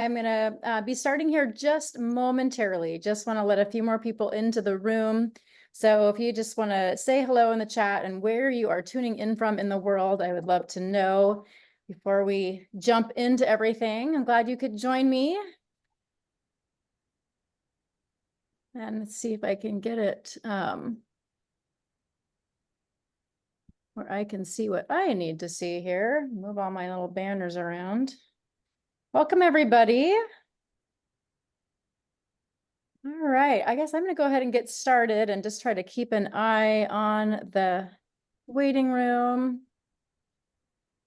I'm going to be starting here just momentarily. Just want to let a few more people into the room. So if you just want to say hello in the chat and where you are tuning in from in the world, I would love to know before we jump into everything. I'm glad you could join me. And let's see if I can get it where I can see what I need to see here. Move all my little banners around. Welcome, everybody. All right, I guess I'm going to go ahead and get started and just try to keep an eye on the waiting room.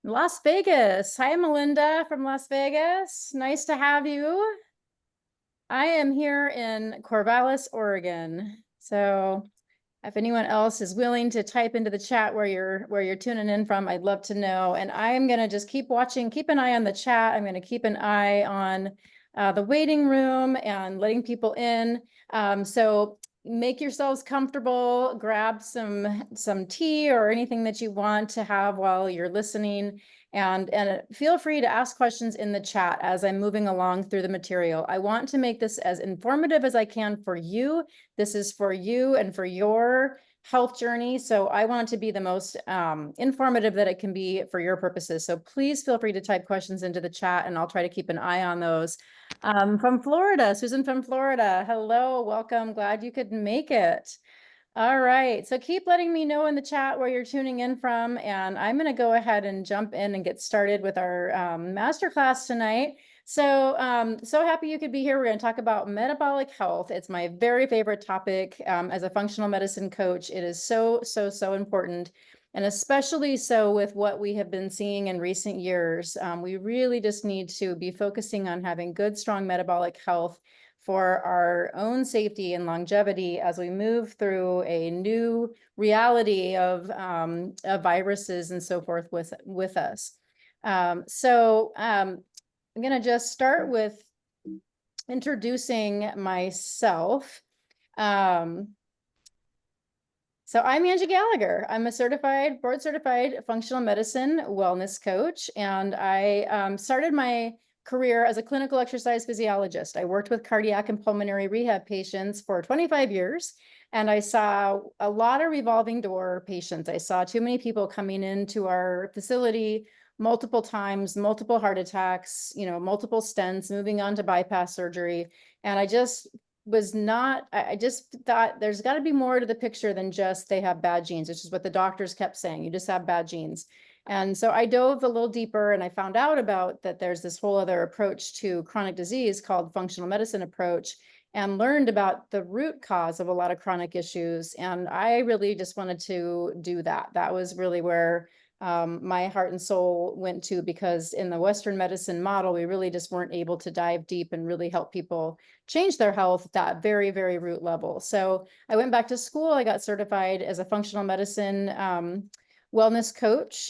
Las Vegas. Hi, Melinda from Las Vegas. Nice to have you. I am here in Corvallis, Oregon. So if anyone else is willing to type into the chat where you're tuning in from, I'd love to know. And I am going to just keep watching, keep an eye on the chat. I'm going to keep an eye on the waiting room and letting people in. So make yourselves comfortable, grab some tea or anything that you want to have while you're listening. And feel free to ask questions in the chat as I'm moving along through the material. I want to make this as informative as I can for you. This is for you and for your health journey. So I want it to be the most informative that it can be for your purposes. So please feel free to type questions into the chat and I'll try to keep an eye on those. From Florida, Susan from Florida. Hello, welcome. Glad you could make it. All right, so keep letting me know in the chat where you're tuning in from, and I'm going to go ahead and jump in and get started with our masterclass tonight. So, so happy you could be here. We're going to talk about metabolic health. It's my very favorite topic as a functional medicine coach. It is so important, and especially so with what we have been seeing in recent years. We really just need to be focusing on having good, strong metabolic health for our own safety and longevity as we move through a new reality of viruses and so forth with us. I'm going to just start with introducing myself. So I'm Angie Gallagher. I'm a board certified functional medicine wellness coach, and I started my career as a clinical exercise physiologist. I worked with cardiac and pulmonary rehab patients for 25 years, and I saw a lot of revolving door patients. I saw too many people coming into our facility multiple times, multiple heart attacks, multiple stents, moving on to bypass surgery. And I just thought there's got to be more to the picture than just they have bad genes, which is what the doctors kept saying. You just have bad genes. And so I dove a little deeper and I found out about that there's this whole other approach to chronic disease called functional medicine approach, and learned about the root cause of a lot of chronic issues. And I really just wanted to do that. That was really where my heart and soul went to, because in the Western medicine model, we really just weren't able to dive deep and really help people change their health at that very, very root level. So I went back to school. I got certified as a functional medicine wellness coach.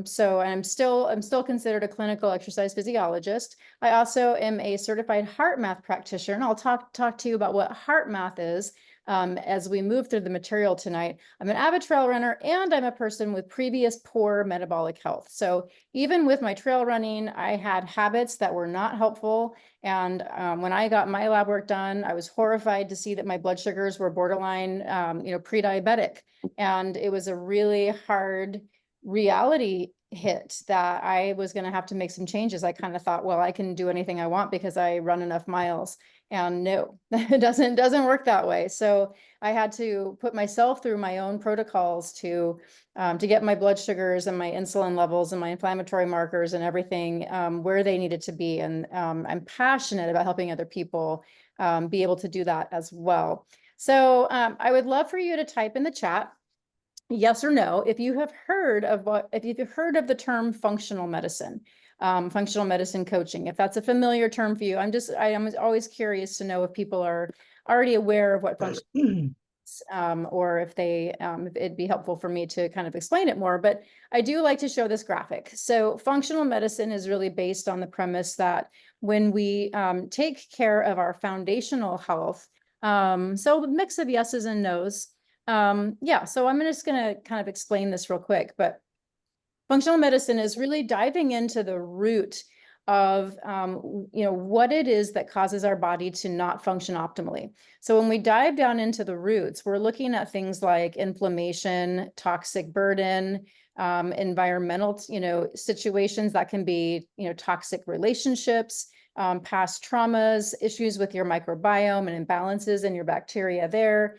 So I'm still considered a clinical exercise physiologist. I also am a certified heart math practitioner, and I'll talk to you about what heart math is as we move through the material tonight. I'm an avid trail runner, and I'm a person with previous poor metabolic health. So even with my trail running, I had habits that were not helpful. And when I got my lab work done, I was horrified to see that my blood sugars were borderline, pre-diabetic. And it was a really hard reality hit that I was going to have to make some changes. I kind of thought, well, I can do anything I want because I run enough miles. And no, it doesn't work that way. So I had to put myself through my own protocols to get my blood sugars and my insulin levels and my inflammatory markers and everything where they needed to be. And I'm passionate about helping other people be able to do that as well. So I would love for you to type in the chat, yes or no, if you've heard of the term functional medicine. Functional medicine coaching, if that's a familiar term for you. I am always curious to know if people are already aware of what functional or if it'd be helpful for me to kind of explain it more. But I do like to show this graphic. So functional medicine is really based on the premise that when we take care of our foundational health, so a mix of yeses and nos. So I'm just going to kind of explain this real quick, but functional medicine is really diving into the root of, what it is that causes our body to not function optimally. So when we dive down into the roots, we're looking at things like inflammation, toxic burden, environmental, situations that can be, toxic relationships, past traumas, issues with your microbiome and imbalances in your bacteria there,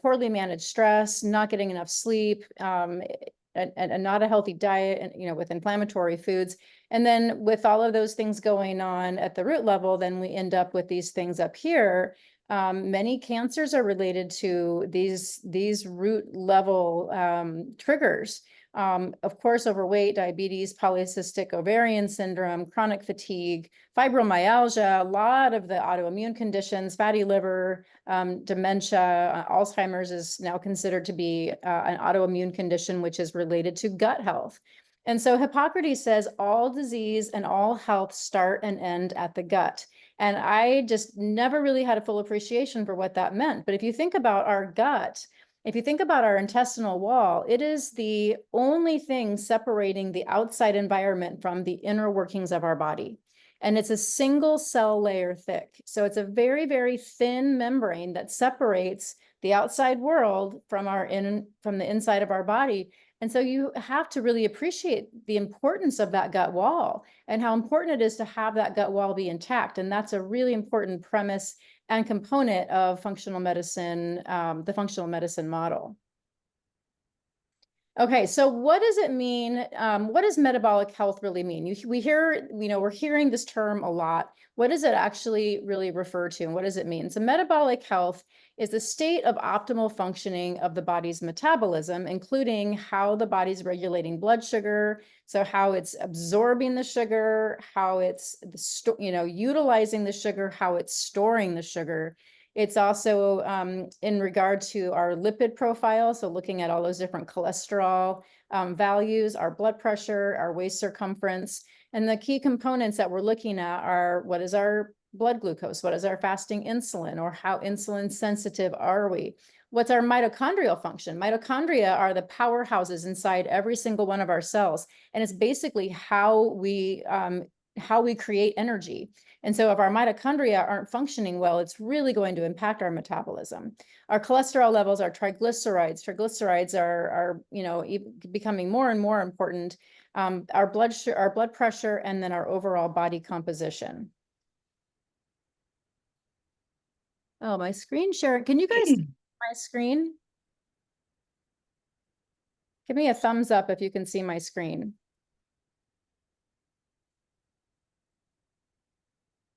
poorly managed stress, not getting enough sleep, and not a healthy diet, and with inflammatory foods. And then with all of those things going on at the root level, then we end up with these things up here. Many cancers are related to these root level triggers. Of course, overweight, diabetes, polycystic ovarian syndrome, chronic fatigue, fibromyalgia, a lot of the autoimmune conditions, fatty liver, dementia, Alzheimer's is now considered to be an autoimmune condition, which is related to gut health. And so Hippocrates says all disease and all health start and end at the gut. And I just never really had a full appreciation for what that meant. But if you think about our gut, if you think about our intestinal wall, it is the only thing separating the outside environment from the inner workings of our body. And it's a single cell layer thick. So it's a very, very thin membrane that separates the outside world from from the inside of our body. And so you have to really appreciate the importance of that gut wall and how important it is to have that gut wall be intact. And that's a really important premise and component of functional medicine, the functional medicine model. Okay, so what does it mean? What does metabolic health really mean? We're hearing this term a lot. What does it actually really refer to, and what does it mean? So metabolic health is the state of optimal functioning of the body's metabolism, including how the body's regulating blood sugar, so how it's absorbing the sugar, how it's utilizing the sugar, how it's storing the sugar. It's also in regard to our lipid profile, so looking at all those different cholesterol values, our blood pressure, our waist circumference. And the key components that we're looking at are, what is our blood glucose? What is our fasting insulin, or how insulin sensitive are we? What's our mitochondrial function? Mitochondria are the powerhouses inside every single one of our cells. And it's basically how we create energy. And so if our mitochondria aren't functioning well, it's really going to impact our metabolism. Our cholesterol levels, our triglycerides. Triglycerides are becoming more and more important. Our blood pressure, and then our overall body composition. Oh, my screen share. Can you guys see my screen? Give me a thumbs up if you can see my screen.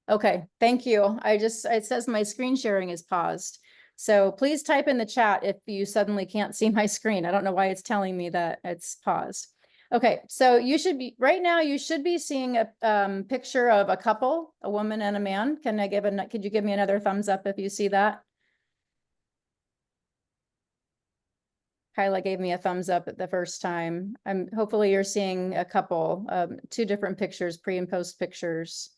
Okay, thank you. It says my screen sharing is paused. So please type in the chat if you suddenly can't see my screen. I don't know why it's telling me that it's paused. Okay, so right now you should be seeing a picture of a couple, a woman and a man. Could you give me another thumbs up if you see that? Kyla gave me a thumbs up at the first time. Hopefully you're seeing a couple, two different pictures, pre and post pictures.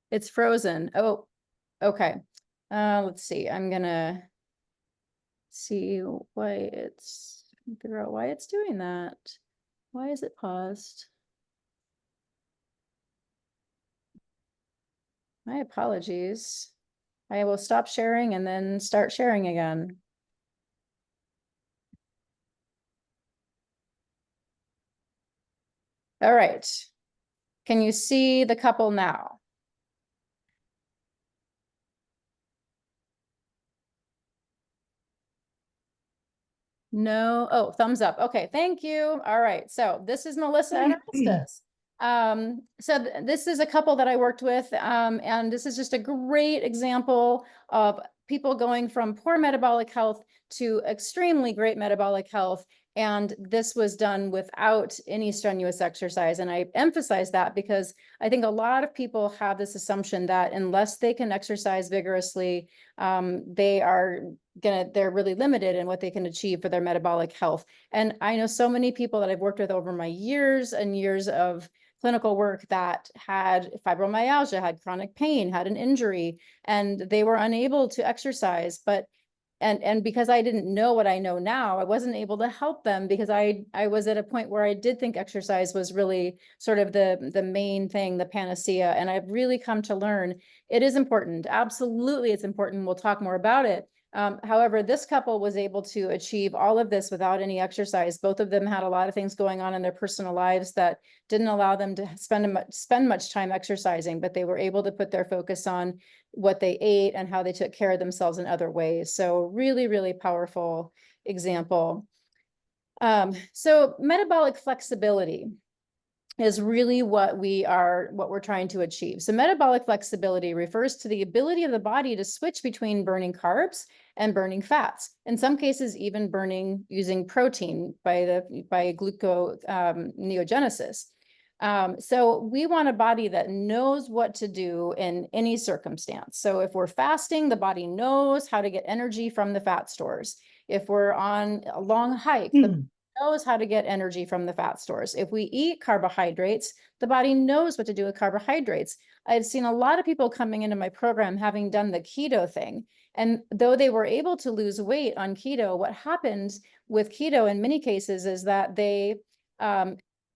It's frozen. Oh, okay. Let's see. I'm gonna figure out why it's doing that. Why is it paused? My apologies. I will stop sharing and then start sharing again. All right. Can you see the couple now? No. Oh, thumbs up. Okay, thank you. All right. So this is Melissa and Augustus. This is a couple that I worked with, and this is just a great example of people going from poor metabolic health to extremely great metabolic health. And this was done without any strenuous exercise. And I emphasize that because I think a lot of people have this assumption that unless they can exercise vigorously, they're really limited in what they can achieve for their metabolic health. And I know so many people that I've worked with over my years and years of clinical work that had fibromyalgia, had chronic pain, had an injury, and they were unable to exercise. But and because I didn't know what I know now, I wasn't able to help them because I was at a point where I did think exercise was really sort of the main thing, the panacea. And I've really come to learn it is important. Absolutely, it's important. We'll talk more about it. However, this couple was able to achieve all of this without any exercise. Both of them had a lot of things going on in their personal lives that didn't allow them to spend much time exercising, but they were able to put their focus on what they ate and how they took care of themselves in other ways. So really, really powerful example. So metabolic flexibility is really what we're trying to achieve. So metabolic flexibility refers to the ability of the body to switch between burning carbs and burning fats. In some cases, even burning using protein by gluconeogenesis. So we want a body that knows what to do in any circumstance. So if we're fasting, the body knows how to get energy from the fat stores. If we're on a long hike, the body knows how to get energy from the fat stores. If we eat carbohydrates, the body knows what to do with carbohydrates. I've seen a lot of people coming into my program having done the keto thing. And though they were able to lose weight on keto, what happens with keto in many cases is that they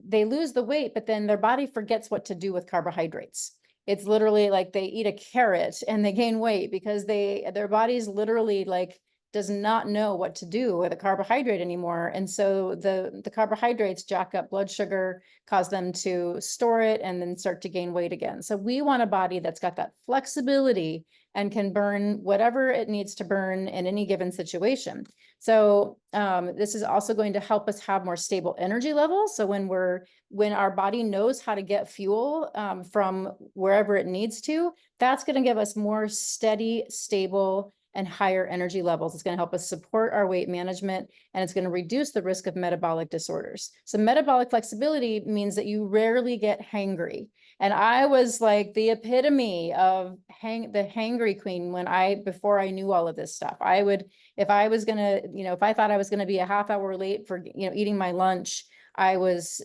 lose the weight, but then their body forgets what to do with carbohydrates. It's literally like they eat a carrot and they gain weight because their body's literally like does not know what to do with a carbohydrate anymore. And so the carbohydrates jack up blood sugar, cause them to store it, and then start to gain weight again. So we want a body that's got that flexibility and can burn whatever it needs to burn in any given situation. So this is also going to help us have more stable energy levels. So when our body knows how to get fuel from wherever it needs to, that's going to give us more steady, stable, and higher energy levels. It's going to help us support our weight management, and it's going to reduce the risk of metabolic disorders. So metabolic flexibility means that you rarely get hangry. And I was like the epitome of the hangry queen before I knew all of this stuff. I would, if I was going to, if I thought I was going to be a half hour late for, eating my lunch, I was,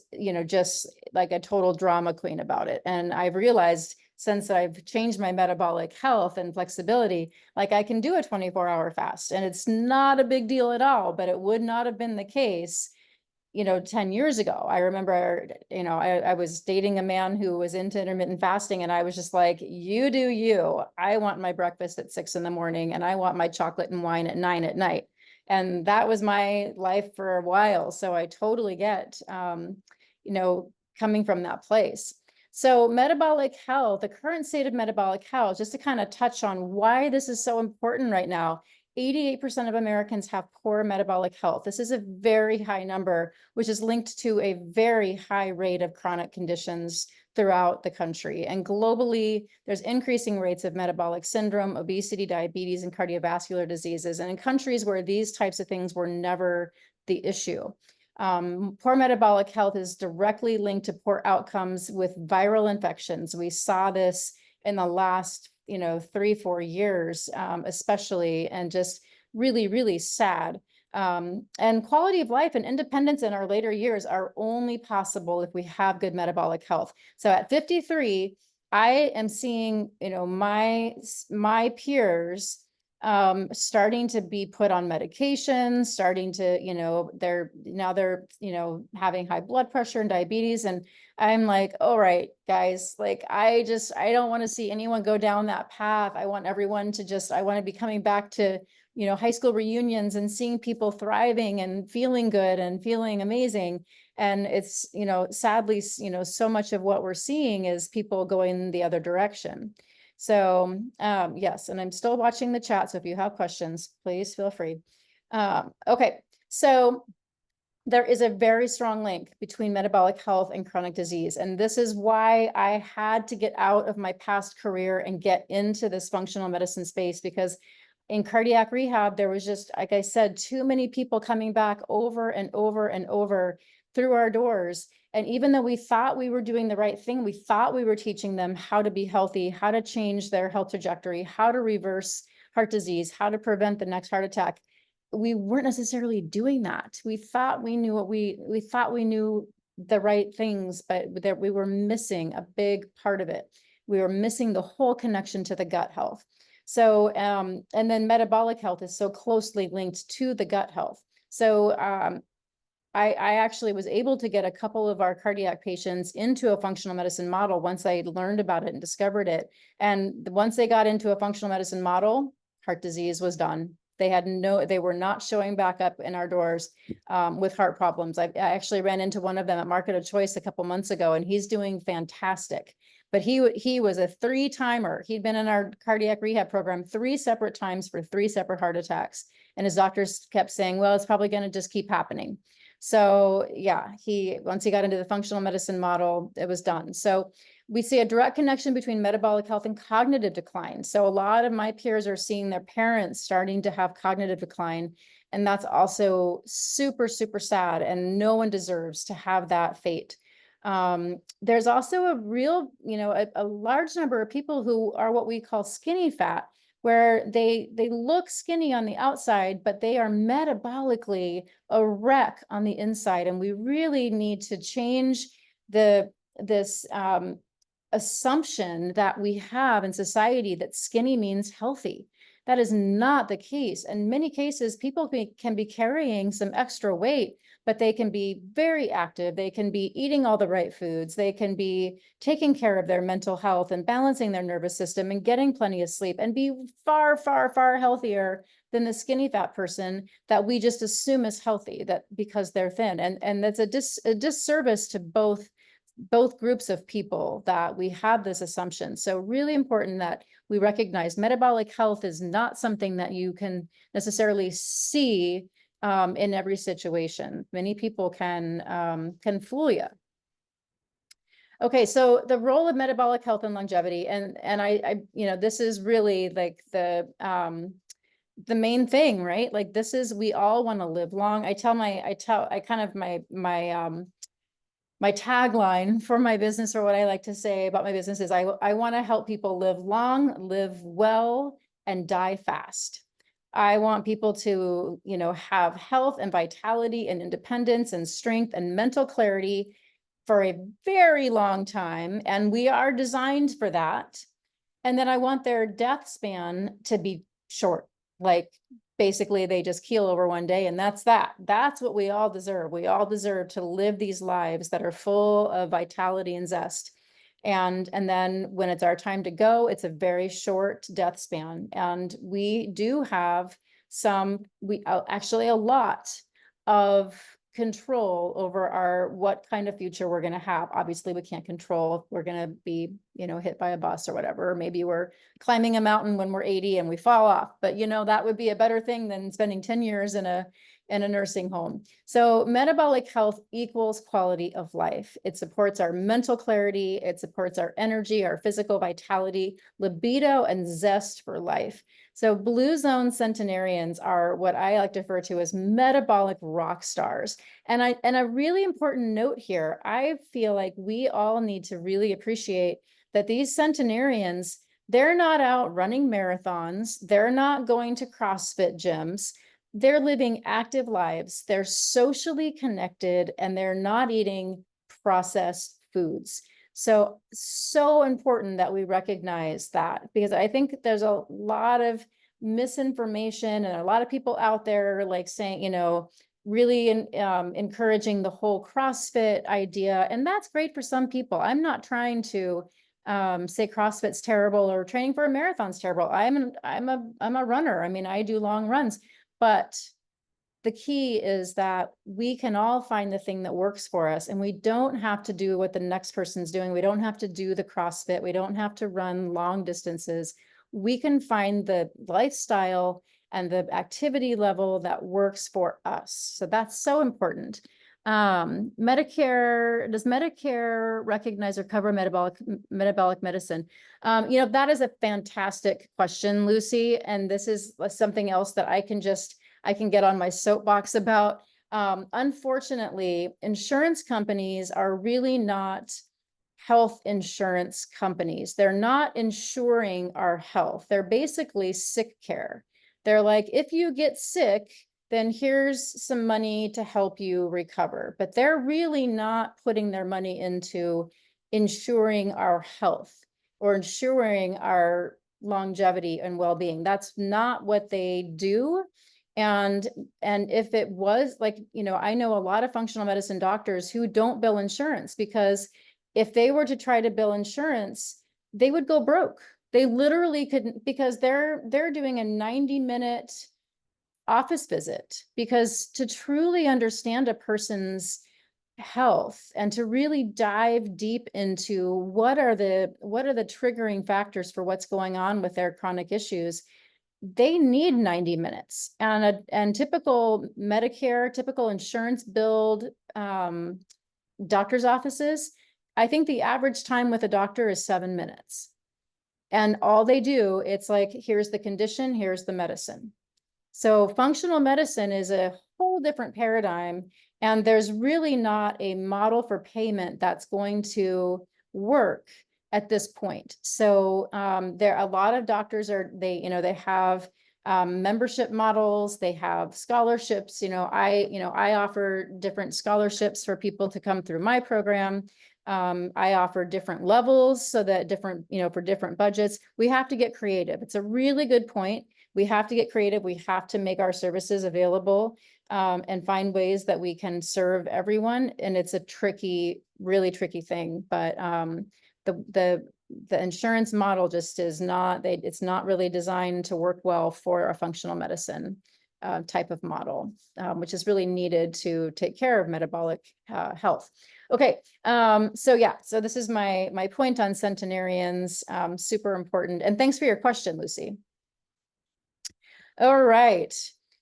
just like a total drama queen about it. And I've realized since I've changed my metabolic health and flexibility, like I can do a 24-hour fast and it's not a big deal at all, but it would not have been the case, 10 years ago. I remember, I was dating a man who was into intermittent fasting, and I was just like, you do you. I want my breakfast at 6 in the morning and I want my chocolate and wine at 9 at night. And that was my life for a while. So I totally get, coming from that place. So metabolic health, the current state of metabolic health, just to kind of touch on why this is so important right now, 88% of Americans have poor metabolic health. This is a very high number, which is linked to a very high rate of chronic conditions throughout the country. And globally, there's increasing rates of metabolic syndrome, obesity, diabetes, and cardiovascular diseases. And in countries where these types of things were never the issue. Poor metabolic health is directly linked to poor outcomes with viral infections. We saw this in the last 3-4 years, especially, and just really, really sad. And quality of life and independence in our later years are only possible if we have good metabolic health. So at 53, I am seeing, my peers starting to be put on medication, starting to, they're having high blood pressure and diabetes. And I'm like, all right, guys, like, I don't want to see anyone go down that path. I want everyone to I want to be coming back to, high school reunions and seeing people thriving and feeling good and feeling amazing. And it's, sadly, so much of what we're seeing is people going the other direction. So yes, and I'm still watching the chat. So if you have questions, please feel free. Okay, so there is a very strong link between metabolic health and chronic disease. And this is why I had to get out of my past career and get into this functional medicine space, because in cardiac rehab, there was just, like I said, too many people coming back over and over and over through our doors. And even though we thought we were doing the right thing, we thought we were teaching them how to be healthy, how to change their health trajectory, how to reverse heart disease, how to prevent the next heart attack, we weren't necessarily doing that. We thought we knew we thought we knew the right things, but that we were missing a big part of it. We were missing the whole connection to the gut health. So, and then metabolic health is so closely linked to the gut health. So, I actually was able to get a couple of our cardiac patients into a functional medicine model once I learned about it and discovered it. And once they got into a functional medicine model, heart disease was done. They were not showing back up in our doors with heart problems. I actually ran into one of them at Market of Choice a couple months ago, and he's doing fantastic. But he was a 3-timer. He'd been in our cardiac rehab program 3 separate times for 3 separate heart attacks. And his doctors kept saying, well, it's probably going to just keep happening. So yeah, once he got into the functional medicine model, it was done. So we see a direct connection between metabolic health and cognitive decline. So a lot of my peers are seeing their parents starting to have cognitive decline. And that's also super, super sad. And no one deserves to have that fate. There's also a real, a large number of people who are what we call skinny fat, where they look skinny on the outside, but they are metabolically a wreck on the inside. And we really need to change this assumption that we have in society that skinny means healthy. That is not the case. In many cases, people can be carrying some extra weight, but they can be very active. They can be eating all the right foods. They can be taking care of their mental health and balancing their nervous system and getting plenty of sleep and be far, far, far healthier than the skinny fat person that we just assume is healthy because they're thin. And that's a disservice to both groups of people that we have this assumption. So really important that we recognize metabolic health is not something that you can necessarily see in every situation. Many people can fool you. Okay, so the role of metabolic health and longevity, and I this is really like the main thing, right? Like we all want to live long. My tagline for my business, or what I like to say about my business, is I want to help people live long, live well, and die fast. I want people to, have health and vitality and independence and strength and mental clarity for a very long time. And we are designed for that. And then I want their death span to be short, like basically they just keel over one day, and that's what we all deserve. We all deserve to live these lives that are full of vitality and zest. And then when it's our time to go, it's a very short death span. And we do have actually a lot of control over what kind of future we're going to have. Obviously, we can't control if we're going to be, hit by a bus or whatever. Or maybe we're climbing a mountain when we're 80 and we fall off. But, that would be a better thing than spending 10 years in a nursing home. So metabolic health equals quality of life. It supports our mental clarity. It supports our energy, our physical vitality, libido, and zest for life. So blue zone centenarians are what I like to refer to as metabolic rock stars. And a really important note here, I feel like we all need to really appreciate that these centenarians, they're not out running marathons. They're not going to CrossFit gyms. They're living active lives. They're socially connected, and they're not eating processed foods. So important that we recognize that, because I think there's a lot of misinformation and a lot of people out there like saying, really encouraging the whole CrossFit idea. And that's great for some people. I'm not trying to say CrossFit's terrible or training for a marathon's terrible. I'm a runner. I mean, I do long runs, but the key is that we can all find the thing that works for us, and we don't have to do what the next person's doing. We don't have to do the CrossFit. We don't have to run long distances. We can find the lifestyle and the activity level that works for us. So that's so important. Does Medicare recognize or cover metabolic medicine? That is a fantastic question, Lucy. And this is something else that I can get on my soapbox about. Unfortunately, insurance companies are really not health insurance companies. They're not insuring our health. They're basically sick care. They're like, if you get sick, then here's some money to help you recover. But they're really not putting their money into ensuring our health or ensuring our longevity and well-being. That's not what they do. And if it was like, you know, I know a lot of functional medicine doctors who don't bill insurance, because if they were to try to bill insurance, they would go broke. They literally couldn't, because they're doing a 90-minute office visit, because to truly understand a person's health and to really dive deep into what are the triggering factors for what's going on with their chronic issues, they need 90 minutes. And typical Medicare, typical insurance billed doctor's offices, I think the average time with a doctor is 7 minutes. And all they do, it's like, here's the condition, here's the medicine. So functional medicine is a whole different paradigm, and there's really not a model for payment that's going to work at this point. So there are a lot of doctors they have membership models, they have scholarships. I offer different scholarships for people to come through my program. I offer different levels so that for different budgets. We have to get creative. It's a really good point. We have to get creative. We have to make our services available and find ways that we can serve everyone. And it's a really tricky thing. But the insurance model just is not, it's not really designed to work well for a functional medicine type of model, which is really needed to take care of metabolic health. Okay, so this is my point on centenarians, super important. And thanks for your question, Lucy. All right.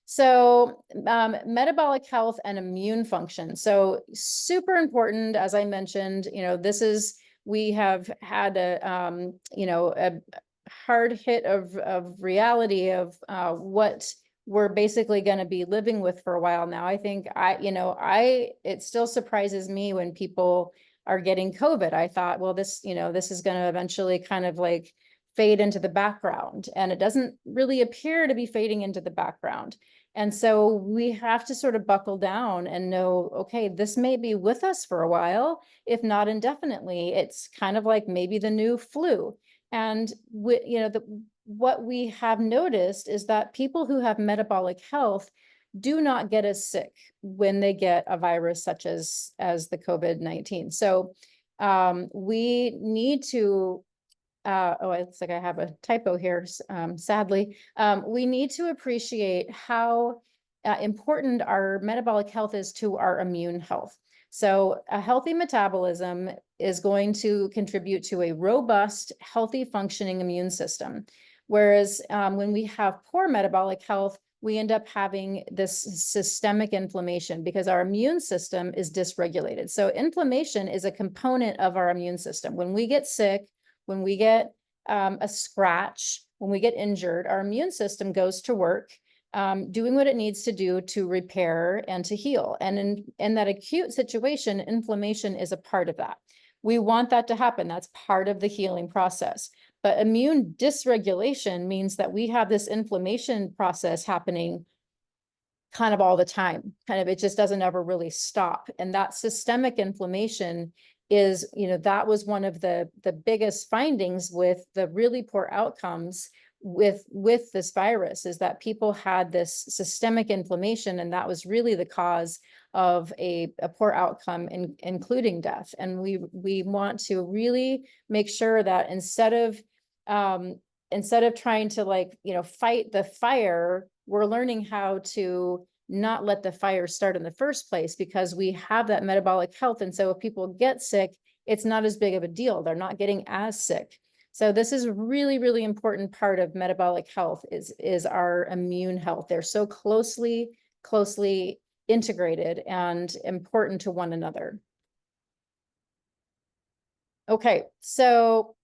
So metabolic health and immune function. So super important, as I mentioned, we have had a hard hit of reality of what we're basically going to be living with for a while now. I think it still surprises me when people are getting COVID. I thought, well, this is going to eventually kind of like fade into the background, and it doesn't really appear to be fading into the background. And so we have to sort of buckle down and know, okay, this may be with us for a while, if not indefinitely. It's kind of like maybe the new flu. And what we have noticed is that people who have metabolic health do not get as sick when they get a virus such as the COVID-19. So we need to it looks like I have a typo here, sadly. We need to appreciate how important our metabolic health is to our immune health. So a healthy metabolism is going to contribute to a robust, healthy functioning immune system. Whereas when we have poor metabolic health, we end up having this systemic inflammation because our immune system is dysregulated. So inflammation is a component of our immune system. When we get sick, when we get a scratch, when we get injured, our immune system goes to work doing what it needs to do to repair and to heal. And in that acute situation, inflammation is a part of that. We want that to happen. That's part of the healing process. But immune dysregulation means that we have this inflammation process happening kind of all the time. It just doesn't ever really stop. And that systemic inflammation is, that was one of the biggest findings with the really poor outcomes with this virus, is that people had this systemic inflammation, and that was really the cause of a poor outcome, including death. And we want to really make sure that instead of trying to fight the fire, we're learning how to not let the fire start in the first place, because we have that metabolic health. And so if people get sick, it's not as big of a deal. They're not getting as sick. So this is a really, really important part of metabolic health is our immune health. They're so closely integrated and important to one another. Okay, so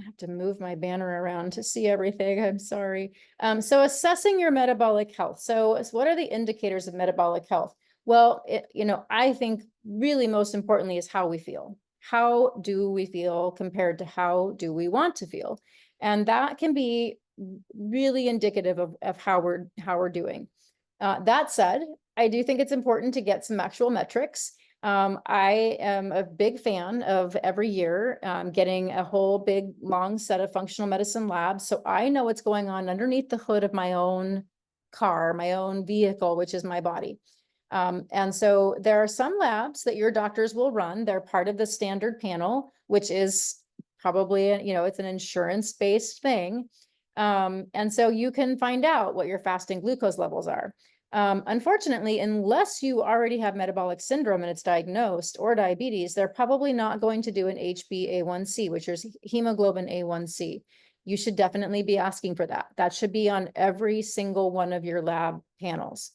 I have to move my banner around to see everything. I'm sorry. So assessing your metabolic health. So what are the indicators of metabolic health? Well, I think really most importantly is how we feel. How do we feel compared to how do we want to feel? And that can be really indicative of how we're doing. That said, I do think it's important to get some actual metrics. I am a big fan of every year getting a whole big long set of functional medicine labs. So I know what's going on underneath the hood of my own car, my own vehicle, which is my body. And so there are some labs that your doctors will run. They're part of the standard panel, which is probably, it's an insurance-based thing. And so you can find out what your fasting glucose levels are. Unfortunately, unless you already have metabolic syndrome and it's diagnosed, or diabetes, they're probably not going to do an HbA1c, which is hemoglobin A1c. You should definitely be asking for that. That should be on every single one of your lab panels.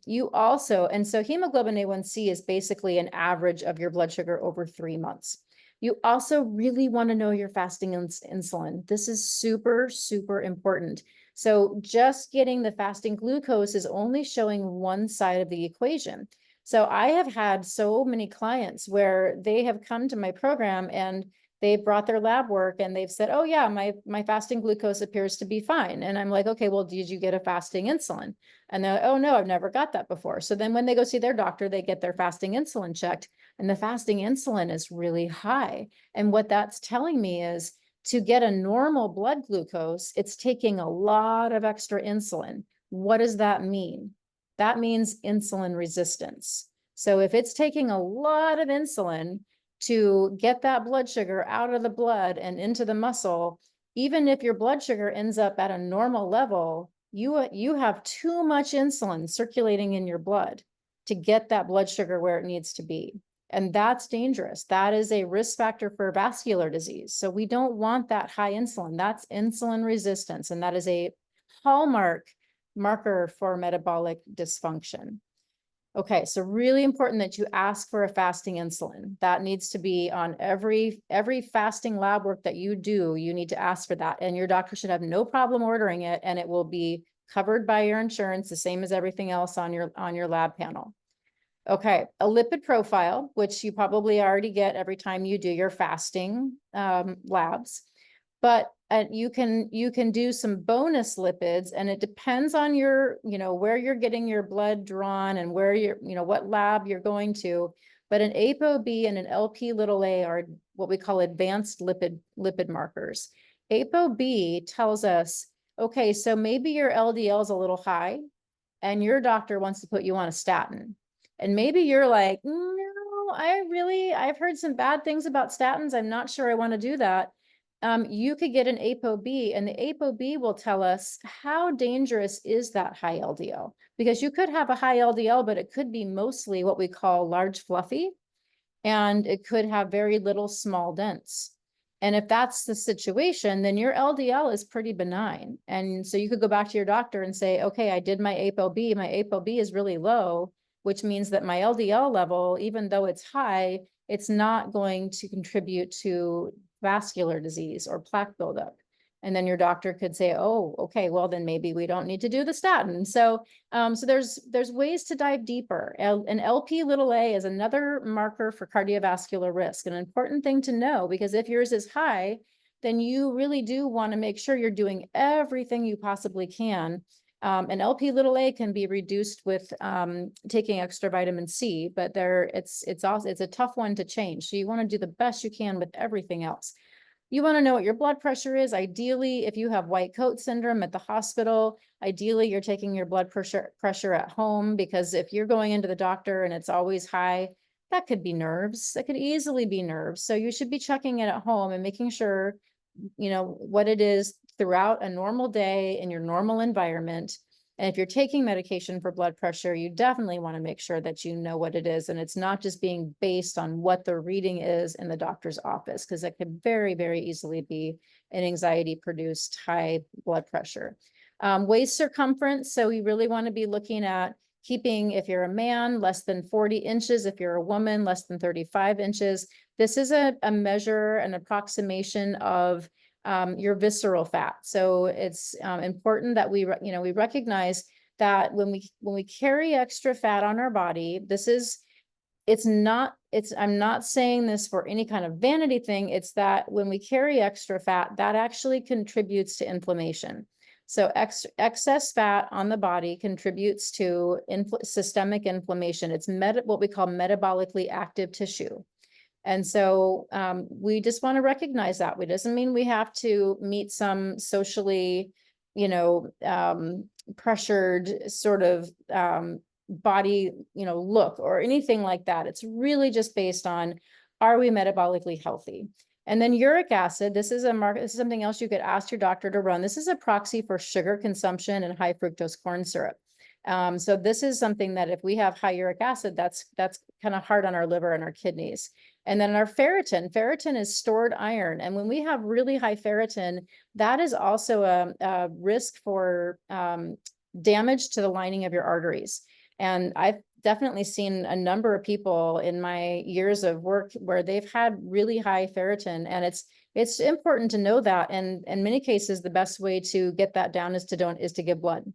You also, and so hemoglobin A1c is basically an average of your blood sugar over 3 months. You also really want to know your fasting insulin. This is super, super important. So just getting the fasting glucose is only showing one side of the equation. So I have had so many clients where they have come to my program and they've brought their lab work and they've said, oh yeah, my fasting glucose appears to be fine. And I'm like, okay, well, did you get a fasting insulin? And they're like, oh no, I've never got that before. So then when they go see their doctor, they get their fasting insulin checked, and the fasting insulin is really high. And what that's telling me is, to get a normal blood glucose, it's taking a lot of extra insulin. What does that mean? That means insulin resistance. So if it's taking a lot of insulin to get that blood sugar out of the blood and into the muscle, even if your blood sugar ends up at a normal level, you have too much insulin circulating in your blood to get that blood sugar where it needs to be. And that's dangerous. That is a risk factor for vascular disease. So we don't want that high insulin. That's insulin resistance. And that is a hallmark marker for metabolic dysfunction. Okay, so really important that you ask for a fasting insulin. That needs to be on every fasting lab work that you do. You need to ask for that. And your doctor should have no problem ordering it, and it will be covered by your insurance, the same as everything else on your lab panel. Okay, a lipid profile, which you probably already get every time you do your fasting labs, but you can do some bonus lipids, and it depends on your, where you're getting your blood drawn and where you're, what lab you're going to. But an ApoB and an Lp(a) are what we call advanced lipid markers. ApoB tells us, okay, so maybe your LDL is a little high, and your doctor wants to put you on a statin. And maybe you're like, no, I've heard some bad things about statins. I'm not sure I want to do that. You could get an ApoB, and the ApoB will tell us how dangerous is that high LDL, because you could have a high LDL, but it could be mostly what we call large fluffy, and it could have very little small dense. And if that's the situation, then your LDL is pretty benign. And so you could go back to your doctor and say, okay, I did my ApoB. My ApoB is really low, which means that my LDL level, even though it's high, it's not going to contribute to vascular disease or plaque buildup. And then your doctor could say, oh, okay, well, then maybe we don't need to do the statin. So, so there's ways to dive deeper. An Lp(a) is another marker for cardiovascular risk, an important thing to know, because if yours is high, then you really do want to make sure you're doing everything you possibly can. And Lp(a) can be reduced with taking extra vitamin C, but it's a tough one to change. So you want to do the best you can with everything else. You want to know what your blood pressure is. Ideally, if you have white coat syndrome at the hospital, ideally you're taking your blood pressure at home, because if you're going into the doctor and it's always high, that could be nerves. That could easily be nerves. So you should be checking it at home and making sure, what it is throughout a normal day in your normal environment. And if you're taking medication for blood pressure, you definitely want to make sure that you know what it is. And it's not just being based on what the reading is in the doctor's office, because it could very, very easily be an anxiety-produced high blood pressure. Waist circumference. So we really want to be looking at keeping, if you're a man, less than 40 inches, if you're a woman, less than 35 inches. This is a measure, an approximation of your visceral fat. So it's important that we recognize that when we carry extra fat on our body, I'm not saying this for any kind of vanity thing. It's that when we carry extra fat, that actually contributes to inflammation. So excess fat on the body contributes to systemic inflammation. It's what we call metabolically active tissue. And so we just want to recognize that. It doesn't mean we have to meet some socially, pressured sort of body, look or anything like that. It's really just based on, are we metabolically healthy? And then uric acid, this is something else you could ask your doctor to run. This is a proxy for sugar consumption and high fructose corn syrup. So this is something that if we have high uric acid, that's kind of hard on our liver and our kidneys. And then our ferritin is stored iron. And when we have really high ferritin, that is also a risk for damage to the lining of your arteries. And I've definitely seen a number of people in my years of work where they've had really high ferritin, and it's important to know that. And in many cases, the best way to get that down is to give blood.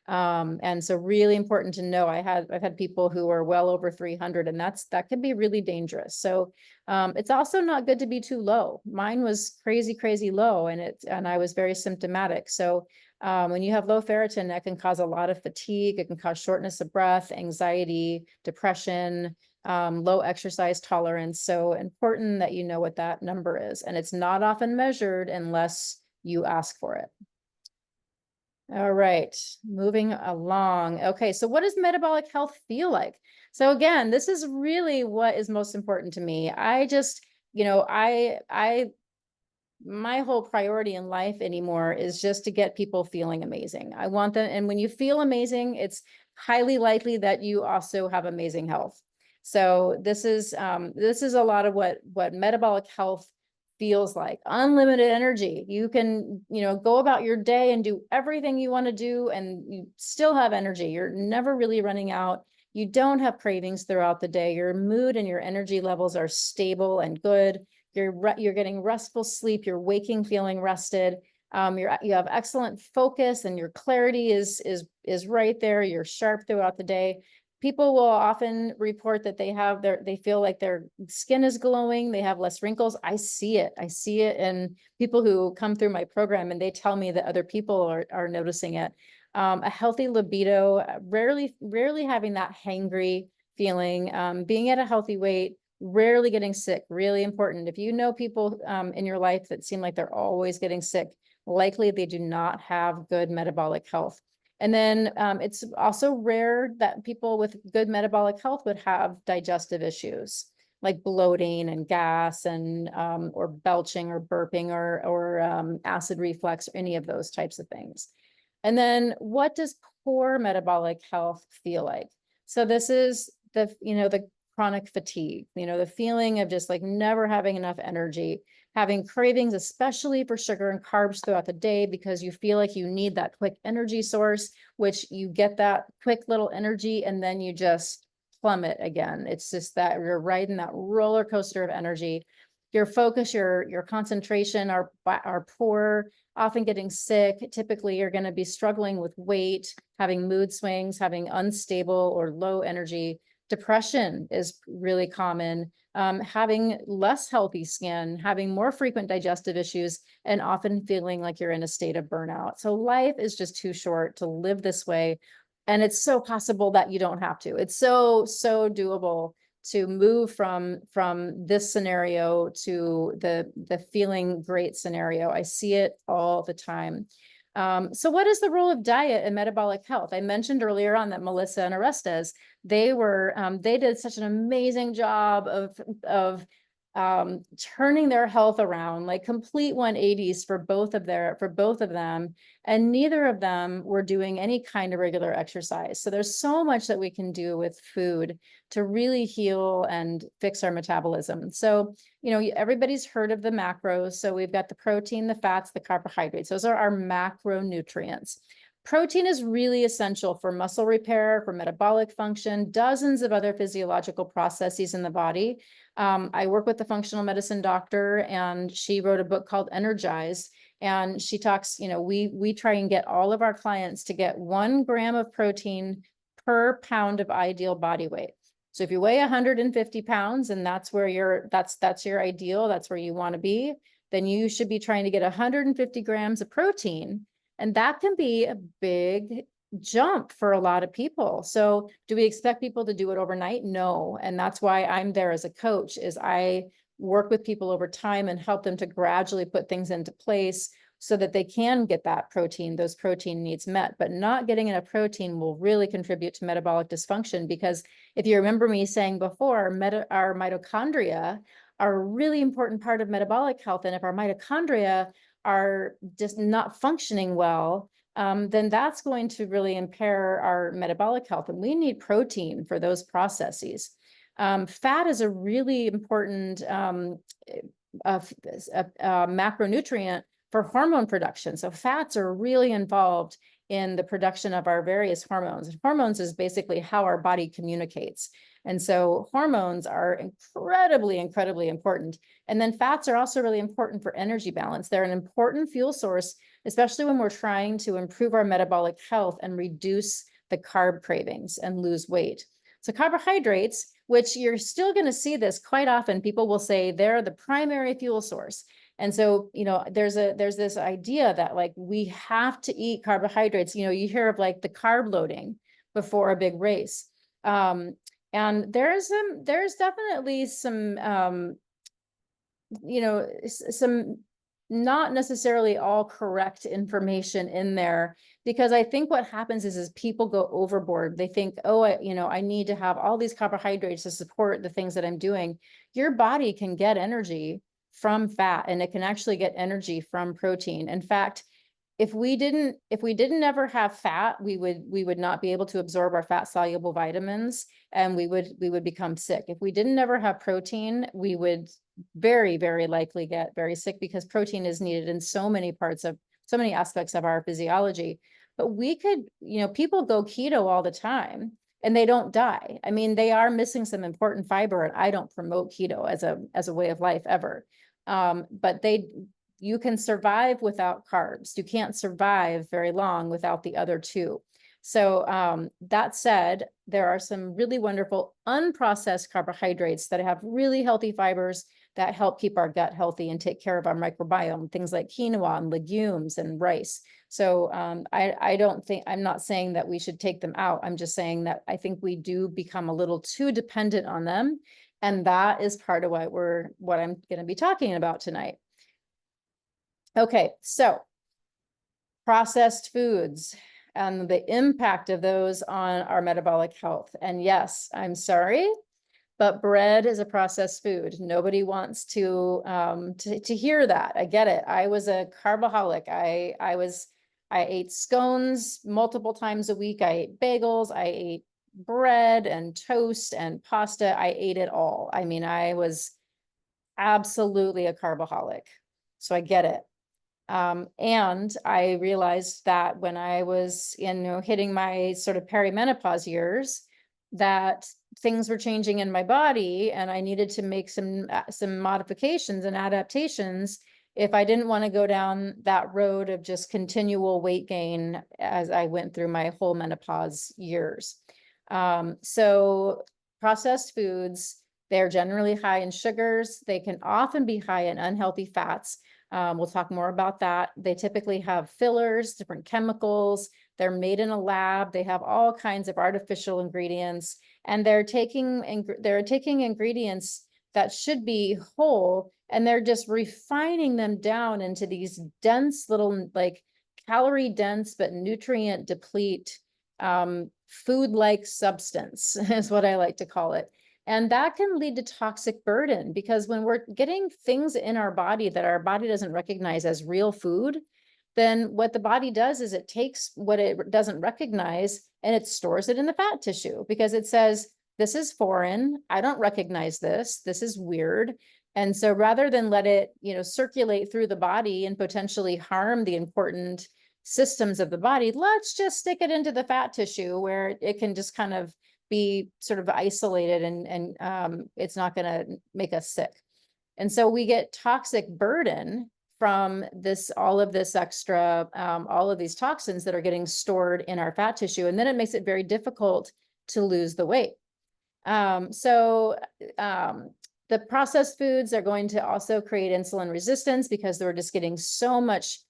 And so really important to know. I've had people who are well over 300, and that can be really dangerous. So it's also not good to be too low. Mine was crazy low, and I was very symptomatic. So when you have low ferritin, that can cause a lot of fatigue. It can cause shortness of breath, anxiety, depression, low exercise tolerance. So important that you know what that number is. And it's not often measured unless you ask for it. All right, moving along. Okay, so what does metabolic health feel like? So again, this is really what is most important to me. I just, my whole priority in life anymore is just to get people feeling amazing. I want them, and when you feel amazing, it's highly likely that you also have amazing health. So this is a lot of what metabolic health feels like. Unlimited energy. You can, go about your day and do everything you want to do, and you still have energy. You're never really running out. You don't have cravings throughout the day. Your mood and your energy levels are stable and good. You're getting restful sleep. You're waking feeling rested. You have excellent focus, and your clarity is right there. You're sharp throughout the day. People will often report that they feel like their skin is glowing. They have less wrinkles. I see it in people who come through my program, and they tell me that other people are noticing it. A healthy libido, rarely having that hangry feeling, being at a healthy weight, rarely getting sick, really important. If you know people in your life that seem like they're always getting sick, likely they do not have good metabolic health. And then it's also rare that people with good metabolic health would have digestive issues like bloating and gas and or belching or burping or acid reflux, or any of those types of things. And then what does poor metabolic health feel like? So this is the chronic fatigue, the feeling of just like never having enough energy, having cravings, especially for sugar and carbs throughout the day, because you feel like you need that quick energy source, which you get that quick little energy and then you just plummet again. It's just that you're riding that roller coaster of energy. Your focus, your concentration are poor, often getting sick. Typically, you're going to be struggling with weight, having mood swings, having unstable or low energy. Depression is really common, having less healthy skin, having more frequent digestive issues, and often feeling like you're in a state of burnout. So life is just too short to live this way. And it's so possible that you don't have to. It's so doable to move from this scenario to the feeling great scenario. I see it all the time. So what is the role of diet in metabolic health? I mentioned earlier on that Melissa and Orestes, they did such an amazing job of turning their health around, like complete 180s for both of them. And neither of them were doing any kind of regular exercise. So there's so much that we can do with food to really heal and fix our metabolism. So, everybody's heard of the macros. So we've got the protein, the fats, the carbohydrates. Those are our macronutrients. Protein is really essential for muscle repair, for metabolic function, dozens of other physiological processes in the body. I work with the functional medicine doctor, and she wrote a book called Energized. And she talks, we try and get all of our clients to get 1 gram of protein per pound of ideal body weight. So if you weigh 150 pounds and that's where that's your ideal, that's where you want to be, then you should be trying to get 150 grams of protein And that can be a big jump for a lot of people. So do we expect people to do it overnight? No. And that's why I'm there as a coach, is I work with people over time and help them to gradually put things into place so that they can get that protein, those protein needs met. But not getting enough protein will really contribute to metabolic dysfunction, because if you remember me saying before, our mitochondria are a really important part of metabolic health. And if our mitochondria are just not functioning well, then that's going to really impair our metabolic health. And we need protein for those processes. Fat is a really important macronutrient for hormone production. So fats are really involved in the production of our various hormones. And hormones is basically how our body communicates. And so hormones are incredibly, incredibly important. And then fats are also really important for energy balance. They're an important fuel source, especially when we're trying to improve our metabolic health and reduce the carb cravings and lose weight. So carbohydrates, which you're still going to see this quite often, people will say they're the primary fuel source. And so, you know, there's this idea that like we have to eat carbohydrates. You know, you hear of like the carb loading before a big race. And there's definitely some, you know, some not necessarily all correct information in there, because I think what happens is people go overboard. They think, oh, I need to have all these carbohydrates to support the things that I'm doing. Your body can get energy from fat, and it can actually get energy from protein. In fact, if we didn't ever have fat, we would not be able to absorb our fat soluble vitamins, and we would become sick. If we didn't ever have protein, we would very, very likely get very sick, because protein is needed in so many aspects of our physiology. But we could, you know, people go keto all the time and they don't die. I mean, they are missing some important fiber, and I don't promote keto as a way of life ever. But you can survive without carbs. You can't survive very long without the other two. So that said, there are some really wonderful unprocessed carbohydrates that have really healthy fibers that help keep our gut healthy and take care of our microbiome, things like quinoa and legumes and rice. So I'm not saying that we should take them out. I'm just saying that I think we do become a little too dependent on them. And that is part of what I'm going to be talking about tonight. Okay, so processed foods and the impact of those on our metabolic health. And yes, I'm sorry, but bread is a processed food. Nobody wants to hear that. I get it. I was a carboholic. I ate scones multiple times a week. I ate bagels. I ate bread and toast and pasta. I ate it all. I mean, I was absolutely a carboholic. So I get it. And I realized that when I was hitting my sort of perimenopause years, that things were changing in my body, and I needed to make some modifications and adaptations if I didn't want to go down that road of just continual weight gain as I went through my whole menopause years. So processed foods, they're generally high in sugars. They can often be high in unhealthy fats. We'll talk more about that. They typically have fillers, different chemicals. They're made in a lab. They have all kinds of artificial ingredients, and they're taking ingredients that should be whole, and they're just refining them down into these dense little, like calorie dense but nutrient deplete food-like substance is what I like to call it. And that can lead to toxic burden, because when we're getting things in our body that our body doesn't recognize as real food, then what the body does is it takes what it doesn't recognize and it stores it in the fat tissue, because it says, this is foreign. I don't recognize this. This is weird. And so rather than let it, circulate through the body and potentially harm the important systems of the body, let's just stick it into the fat tissue where it can just kind of be sort of isolated, and it's not going to make us sick. And so we get toxic burden from all of these toxins that are getting stored in our fat tissue. And then it makes it very difficult to lose the weight. The processed foods are going to also create insulin resistance, because they're just getting so much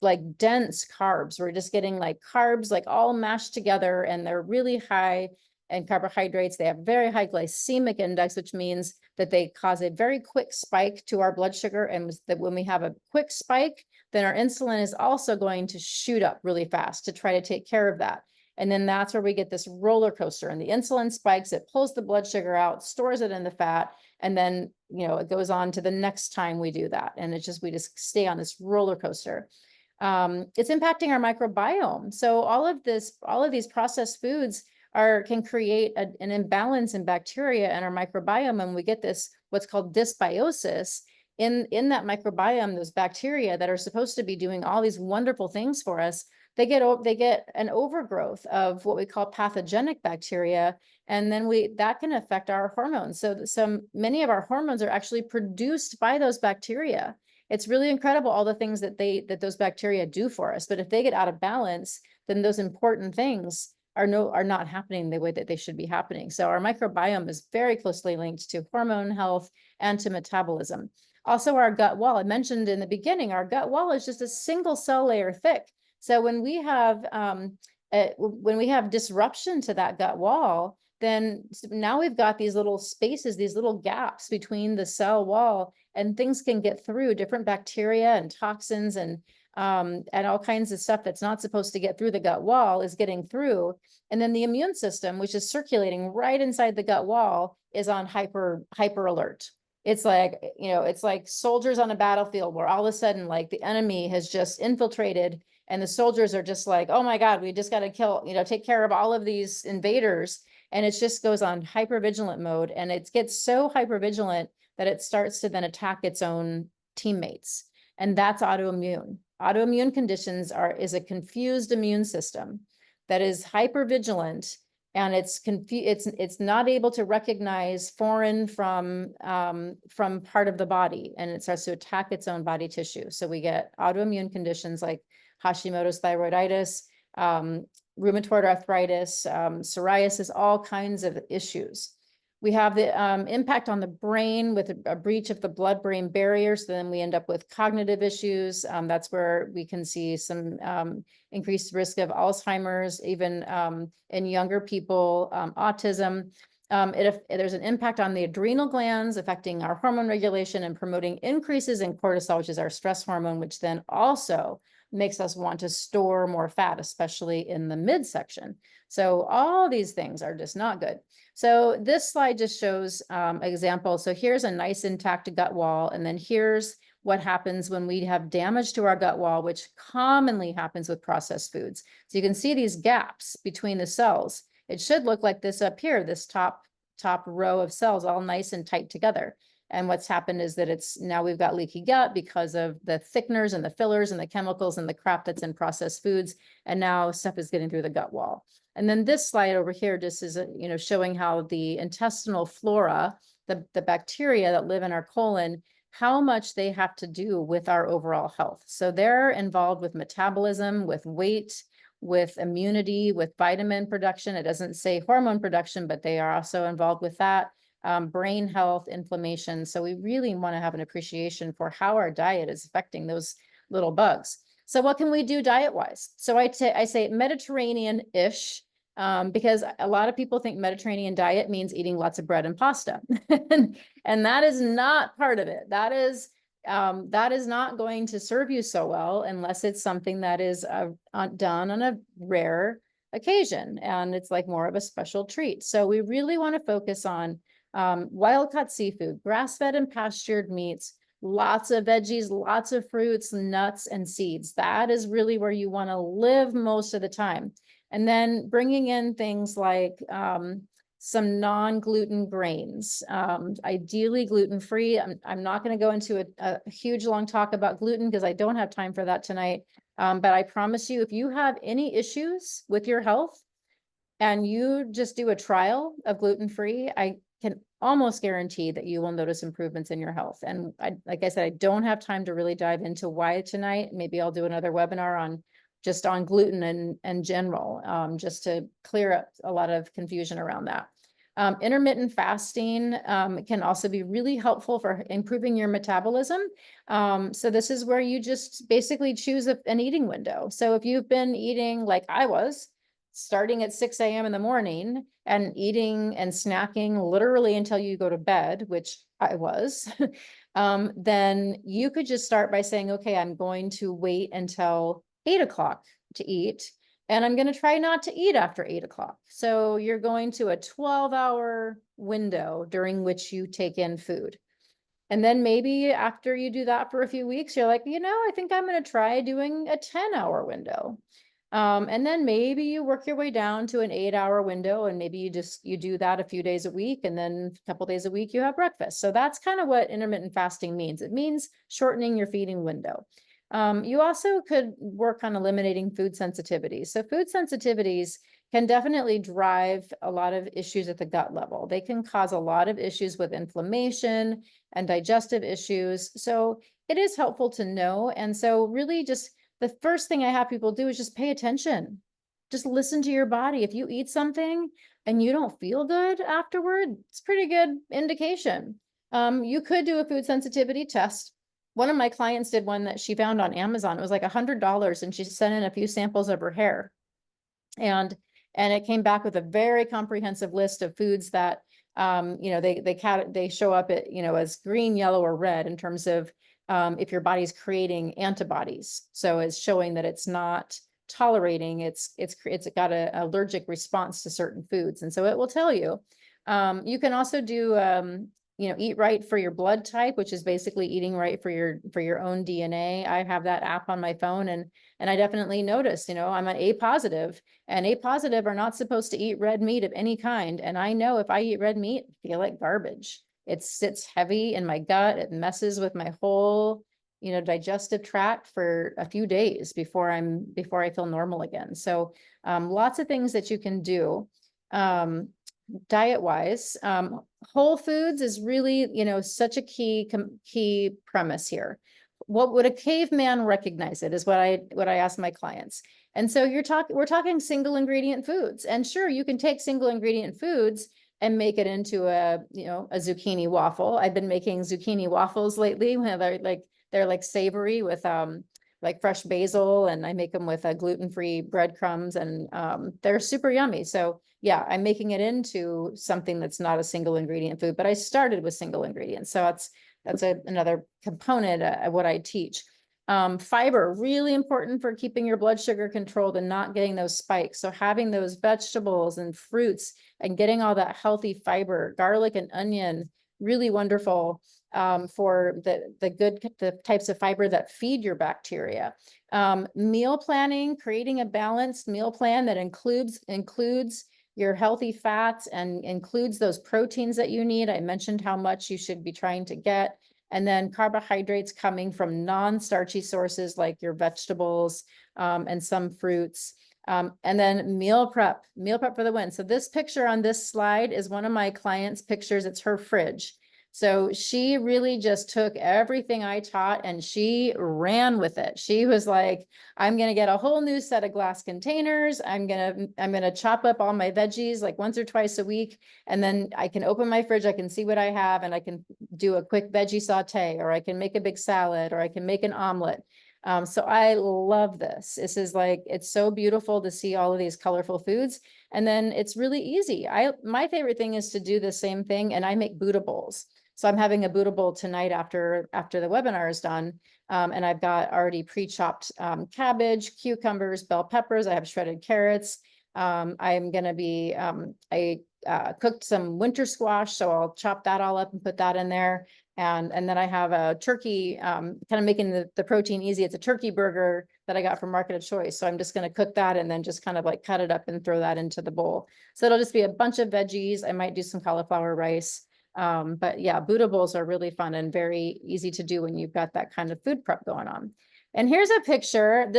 like dense carbs. We're just getting like carbs, like all mashed together, and they're really high in carbohydrates. They have very high glycemic index, which means that they cause a very quick spike to our blood sugar. And that when we have a quick spike, then our insulin is also going to shoot up really fast to try to take care of that. And then that's where we get this roller coaster, and the insulin spikes, it pulls the blood sugar out, stores it in the fat, and then, you know, it goes on to the next time we do that. And it's just, we just stay on this roller coaster. It's impacting our microbiome. So all of these processed foods can create an imbalance in bacteria and our microbiome. And we get this, what's called dysbiosis in that microbiome. Those bacteria that are supposed to be doing all these wonderful things for us, they get an overgrowth of what we call pathogenic bacteria. And then that can affect our hormones. So many of our hormones are actually produced by those bacteria. It's really incredible, all the things that those bacteria do for us. But if they get out of balance, then those important things are not happening the way that they should be happening. So our microbiome is very closely linked to hormone health and to metabolism. Also, our gut wall, I mentioned in the beginning, our gut wall is just a single cell layer thick. So when we have disruption to that gut wall, then now we've got these little spaces, these little gaps between the cell wall, and things can get through. Different bacteria and toxins and all kinds of stuff that's not supposed to get through the gut wall is getting through. And then the immune system, which is circulating right inside the gut wall, is on hyper alert. It's like, you know, it's like soldiers on a battlefield where all of a sudden, like, the enemy has just infiltrated, and the soldiers are just like, oh my God, we just got to take care of all of these invaders. And it just goes on hypervigilant mode, and it gets so hypervigilant that it starts to then attack its own teammates. And that's autoimmune. Autoimmune conditions is a confused immune system that is hypervigilant, and it's not able to recognize foreign from part of the body, and it starts to attack its own body tissue. So we get autoimmune conditions like Hashimoto's thyroiditis, rheumatoid arthritis, psoriasis, all kinds of issues. We have the impact on the brain with a breach of the blood-brain barrier. So then we end up with cognitive issues. That's where we can see some increased risk of Alzheimer's, even in younger people, autism. There's an impact on the adrenal glands, affecting our hormone regulation and promoting increases in cortisol, which is our stress hormone, which then also makes us want to store more fat, especially in the midsection. So all these things are just not good. So this slide just shows examples. So here's a nice intact gut wall. And then here's what happens when we have damage to our gut wall, which commonly happens with processed foods. So you can see these gaps between the cells. It should look like this up here, this top row of cells all nice and tight together. And what's happened is that now we've got leaky gut because of the thickeners and the fillers and the chemicals and the crap that's in processed foods. And now stuff is getting through the gut wall. And then this slide over here just is, showing how the intestinal flora, the bacteria that live in our colon, how much they have to do with our overall health. So they're involved with metabolism, with weight, with immunity, with vitamin production. It doesn't say hormone production, but they are also involved with that. Brain health, inflammation. So we really want to have an appreciation for how our diet is affecting those little bugs. So what can we do diet-wise? So I say Mediterranean-ish, because a lot of people think Mediterranean diet means eating lots of bread and pasta. And that is not part of it. That is not going to serve you so well unless it's something that is done on a rare occasion. And it's like more of a special treat. So we really want to focus on wild-caught seafood, grass-fed and pastured meats, lots of veggies, lots of fruits, nuts, and seeds. That is really where you want to live most of the time. And then bringing in things like some non-gluten grains, ideally gluten-free. I'm not going to go into a huge long talk about gluten because I don't have time for that tonight. But I promise you, if you have any issues with your health and you just do a trial of gluten-free, I can almost guarantee that you will notice improvements in your health. And like I said, I don't have time to really dive into why tonight. Maybe I'll do another webinar on gluten and general, just to clear up a lot of confusion around that. Intermittent fasting can also be really helpful for improving your metabolism. So this is where you just basically choose an eating window. So if you've been eating like I was, starting at 6 a.m. in the morning and eating and snacking literally until you go to bed, which I was, then you could just start by saying, okay, I'm going to wait until 8 o'clock to eat. And I'm going to try not to eat after 8 o'clock. So you're going to a 12-hour window during which you take in food. And then maybe after you do that for a few weeks, you're like, I think I'm going to try doing a 10-hour window. And then maybe you work your way down to an 8-hour window, and maybe you do that a few days a week, and then a couple days a week you have breakfast. So that's kind of what intermittent fasting means. It means shortening your feeding window. You also could work on eliminating food sensitivities. So food sensitivities can definitely drive a lot of issues at the gut level. They can cause a lot of issues with inflammation and digestive issues. So it is helpful to know. And so really just the first thing I have people do is just pay attention. Just listen to your body. If you eat something and you don't feel good afterward, it's a pretty good indication. You could do a food sensitivity test. One of my clients did one that she found on Amazon. It was like $100, and she sent in a few samples of her hair. And it came back with a very comprehensive list of foods that, they show up at, as green, yellow, or red in terms of if your body's creating antibodies. So it's showing that it's not tolerating, it's got an allergic response to certain foods. And so it will tell you. You can also do, eat right for your blood type, which is basically eating right for your own DNA. I have that app on my phone, and I definitely noticed, I'm an A positive, and A positive are not supposed to eat red meat of any kind. And I know if I eat red meat, I feel like garbage. It sits heavy in my gut. It messes with my whole, digestive tract for a few days before I feel normal again. So lots of things that you can do. Diet wise, whole foods is really, such a key premise here. What would a caveman recognize it is what I ask my clients. And so we're talking single ingredient foods, and sure, you can take single ingredient foods and make it into a zucchini waffle. I've been making zucchini waffles lately. They're like savory with like fresh basil, and I make them with gluten-free breadcrumbs, and they're super yummy. So yeah, I'm making it into something that's not a single ingredient food, but I started with single ingredients. So that's another component of what I teach. Fiber, really important for keeping your blood sugar controlled and not getting those spikes. So having those vegetables and fruits and getting all that healthy fiber, garlic and onion, really wonderful for the types of fiber that feed your bacteria. Meal planning, creating a balanced meal plan that includes your healthy fats and includes those proteins that you need. I mentioned how much you should be trying to get. And then carbohydrates coming from non-starchy sources like your vegetables and some fruits. And then meal prep for the win. So this picture on this slide is one of my clients' pictures. It's her fridge. So she really just took everything I taught and she ran with it. She was like, I'm going to get a whole new set of glass containers. I'm going to chop up all my veggies like once or twice a week. And then I can open my fridge. I can see what I have, and I can do a quick veggie saute, or I can make a big salad, or I can make an omelet. So I love this. This is like, it's so beautiful to see all of these colorful foods. And then it's really easy. My favorite thing is to do the same thing, and I make Buddha bowls. So I'm having a Buddha bowl tonight after the webinar is done. And I've got already pre-chopped cabbage, cucumbers, bell peppers. I have shredded carrots. I'm going to be, I cooked some winter squash, so I'll chop that all up and put that in there. And then I have a turkey, kind of making the protein easy. It's a turkey burger that I got from Market of Choice. So I'm just going to cook that and then just kind of like cut it up and throw that into the bowl. So it'll just be a bunch of veggies. I might do some cauliflower rice. But yeah, Buddha bowls are really fun and very easy to do when you've got that kind of food prep going on. And here's a picture.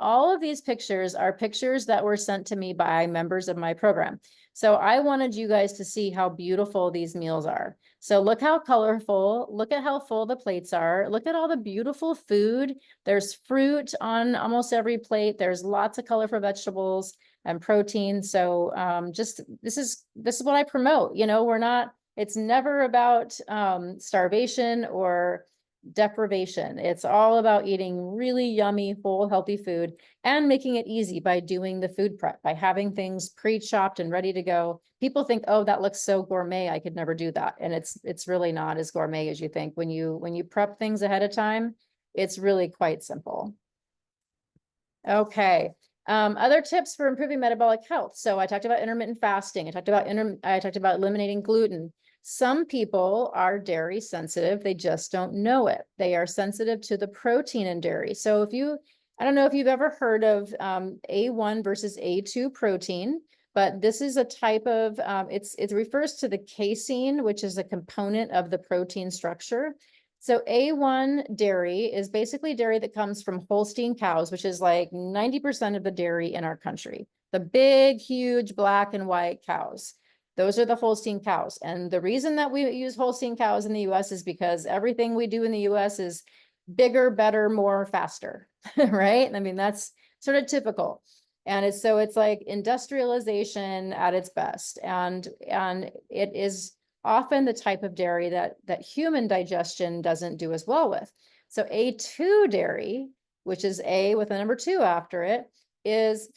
All of these pictures are pictures that were sent to me by members of my program. So I wanted you guys to see how beautiful these meals are. So look how colorful, look at how full the plates are. Look at all the beautiful food. There's fruit on almost every plate. There's lots of colorful vegetables and protein. So just this is what I promote. You know, it's never about starvation or deprivation. It's all about eating really yummy, whole, healthy food and making it easy by doing the food prep, by having things pre-chopped and ready to go. People think, oh, that looks so gourmet, I could never do that. And it's really not as gourmet as you think. When you prep things ahead of time, it's really quite simple. Okay. Other tips for improving metabolic health. So I talked about intermittent fasting. I talked about eliminating gluten. Some people are dairy sensitive. They just don't know it. They are sensitive to the protein in dairy. So I don't know if you've ever heard of A1 versus A2 protein, but this is a type of, it refers to the casein, which is a component of the protein structure. So A1 dairy is basically dairy that comes from Holstein cows, which is like 90% of the dairy in our country. The big, huge black and white cows. Those are the Holstein cows. And the reason that we use Holstein cows in the US is because everything we do in the US is bigger, better, more, faster, right? I mean, that's sort of typical. And it's like industrialization at its best. And it is often the type of dairy that human digestion doesn't do as well with. So A2 dairy, which is A with a number 2 after it,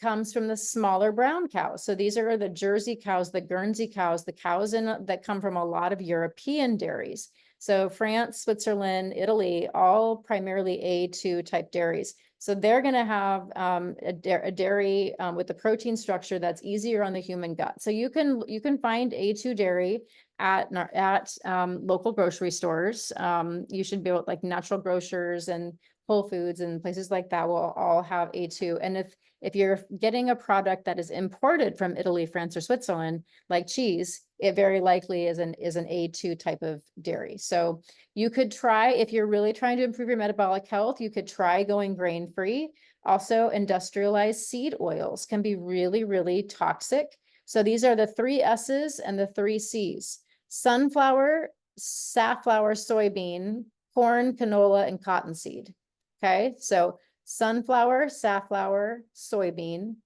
comes from the smaller brown cows. So these are the Jersey cows, the Guernsey cows, the cows that come from a lot of European dairies. So France, Switzerland, Italy, all primarily A2 type dairies. So they're going to have a dairy with the protein structure that's easier on the human gut. So you can find A2 dairy at local grocery stores. You should be able, like Natural Grocers and Whole Foods and places like that will all have A2. And if you're getting a product that is imported from Italy, France, or Switzerland, like cheese, it very likely is an A2 type of dairy. So you could try, if you're really trying to improve your metabolic health, you could try going grain-free. Also, industrialized seed oils can be really, really toxic. So these are the 3 S's and the 3 C's: sunflower, safflower, soybean, corn, canola, and cottonseed. Okay, so sunflower, safflower, soybean,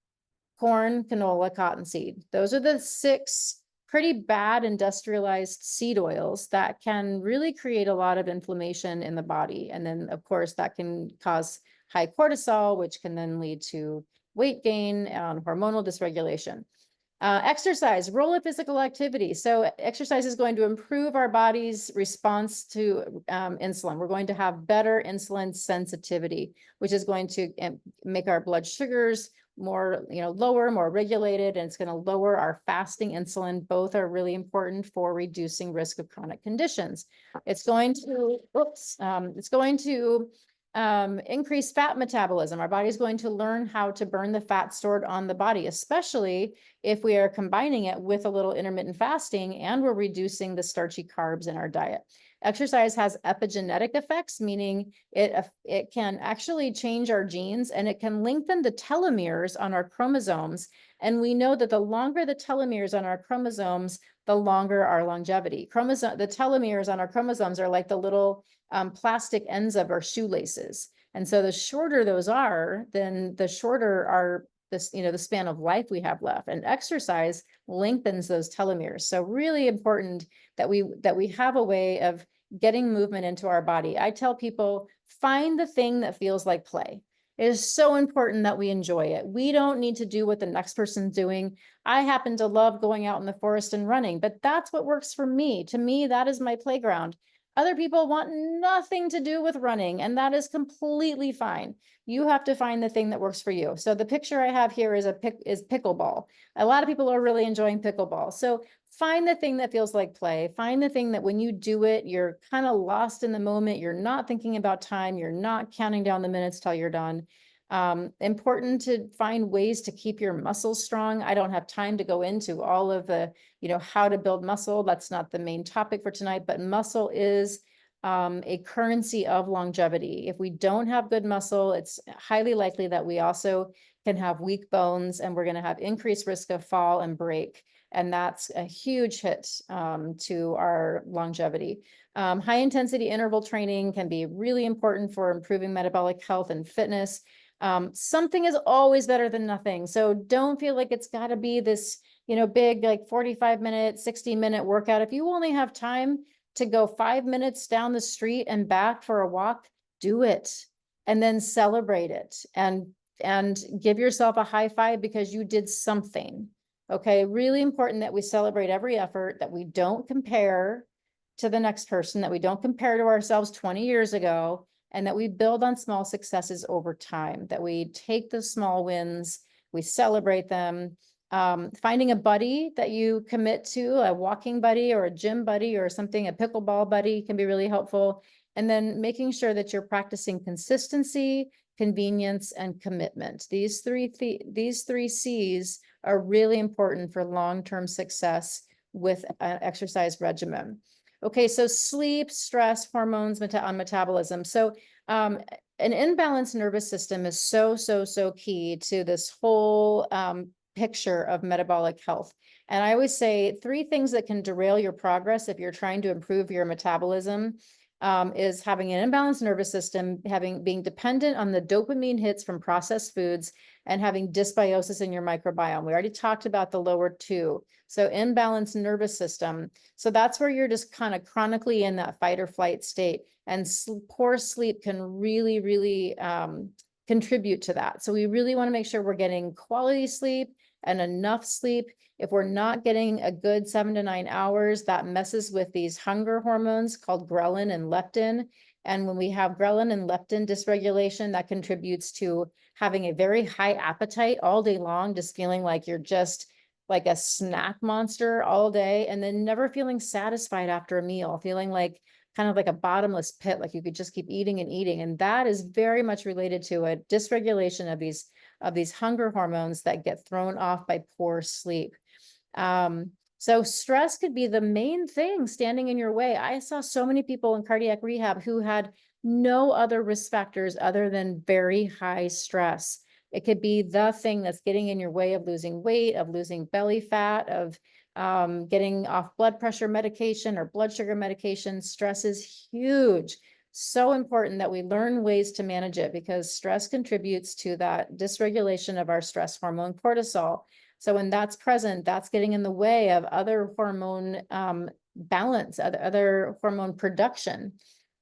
corn, canola, cottonseed. Those are the 6 pretty bad industrialized seed oils that can really create a lot of inflammation in the body. And then, of course, that can cause high cortisol, which can then lead to weight gain and hormonal dysregulation. Exercise, role of physical activity. So exercise is going to improve our body's response to insulin. We're going to have better insulin sensitivity, which is going to make our blood sugars more, lower, more regulated, and it's going to lower our fasting insulin. Both are really important for reducing risk of chronic conditions. It's going to, increase fat metabolism. Our body is going to learn how to burn the fat stored on the body, especially if we are combining it with a little intermittent fasting and we're reducing the starchy carbs in our diet. Exercise has epigenetic effects, meaning it can actually change our genes and it can lengthen the telomeres on our chromosomes. And we know that the longer the telomeres on our chromosomes, the longer our longevity. The telomeres on our chromosomes are like the little plastic ends of our shoelaces. And so the shorter those are, then the shorter our the span of life we have left. And exercise lengthens those telomeres. So really important that we have a way of getting movement into our body. I tell people, find the thing that feels like play. It is so important that we enjoy it. We don't need to do what the next person's doing. I happen to love going out in the forest and running, but that's what works for me. To me, that is my playground. Other people want nothing to do with running, and that is completely fine. You have to find the thing that works for you. So the picture I have here is pickleball. A lot of people are really enjoying pickleball. So find the thing that feels like play. Find the thing that when you do it, you're kind of lost in the moment. You're not thinking about time. You're not counting down the minutes till you're done. Important to find ways to keep your muscles strong. I don't have time to go into all of the, how to build muscle. That's not the main topic for tonight, but muscle is a currency of longevity. If we don't have good muscle, it's highly likely that we also can have weak bones and we're going to have increased risk of fall and break. And that's a huge hit to our longevity. High intensity interval training can be really important for improving metabolic health and fitness. Something is always better than nothing. So don't feel like it's got to be this, big, like 45-minute, 60-minute workout. If you only have time to go 5 minutes down the street and back for a walk, do it, and then celebrate it and give yourself a high five because you did something. Okay, really important that we celebrate every effort, that we don't compare to the next person, that we don't compare to ourselves 20 years ago, and that we build on small successes over time, that we take the small wins, we celebrate them. Finding a buddy that you commit to, a walking buddy or a gym buddy or something, a pickleball buddy can be really helpful. And then making sure that you're practicing consistency, convenience, and commitment. These three C's are really important for long-term success with an exercise regimen. Okay, so sleep, stress, hormones, metabolism. So an imbalanced nervous system is so key to this whole picture of metabolic health. And I always say 3 things that can derail your progress if you're trying to improve your metabolism is having an imbalanced nervous system, being dependent on the dopamine hits from processed foods, and having dysbiosis in your microbiome. We already talked about the lower 2. So imbalanced nervous system. So that's where you're just kind of chronically in that fight or flight state. And poor sleep can really contribute to that. So we really want to make sure we're getting quality sleep and enough sleep. If we're not getting a good 7 to 9 hours, that messes with these hunger hormones called ghrelin and leptin. And when we have ghrelin and leptin dysregulation, that contributes to having a very high appetite all day long, just feeling like you're just like a snack monster all day, and then never feeling satisfied after a meal, feeling like kind of like a bottomless pit, like you could just keep eating and eating. And that is very much related to a dysregulation of these hunger hormones that get thrown off by poor sleep. So stress could be the main thing standing in your way. I saw so many people in cardiac rehab who had no other risk factors other than very high stress. It could be the thing that's getting in your way of losing weight, of losing belly fat, of getting off blood pressure medication or blood sugar medication. Stress is huge. So important that we learn ways to manage it, because stress contributes to that dysregulation of our stress hormone cortisol. So when that's present, that's getting in the way of other hormone balance, other hormone production.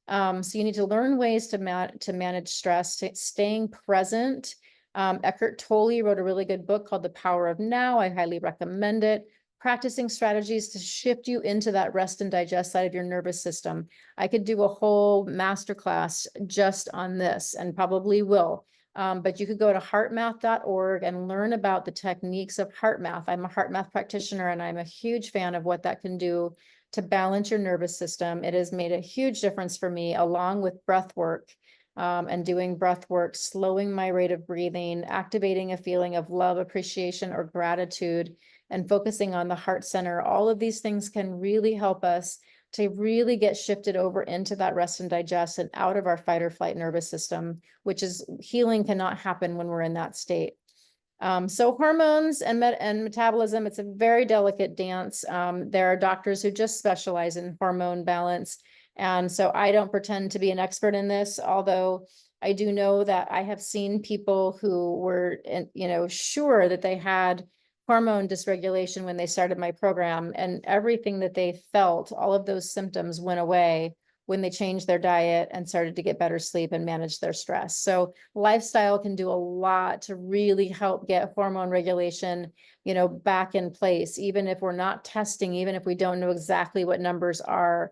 So you need to learn ways to manage stress, staying present. Eckhart Tolle wrote a really good book called The Power of Now. I highly recommend it. Practicing strategies to shift you into that rest and digest side of your nervous system. I could do a whole masterclass just on this, and probably will. But you could go to heartmath.org and learn about the techniques of HeartMath. I'm a HeartMath practitioner, and I'm a huge fan of what that can do to balance your nervous system. It has made a huge difference for me, along with breath work. And doing breath work, slowing my rate of breathing, activating a feeling of love, appreciation, or gratitude, and focusing on the heart center. All of these things can really help us to really get shifted over into that rest and digest and out of our fight or flight nervous system, which is healing cannot happen when we're in that state. So hormones and metabolism, it's a very delicate dance. There are doctors who just specialize in hormone balance. And so I don't pretend to be an expert in this, although I do know that I have seen people who were, sure that they had hormone dysregulation when they started my program, and everything that they felt, all of those symptoms went away when they changed their diet and started to get better sleep and manage their stress. So lifestyle can do a lot to really help get hormone regulation, back in place, even if we're not testing, even if we don't know exactly what numbers are.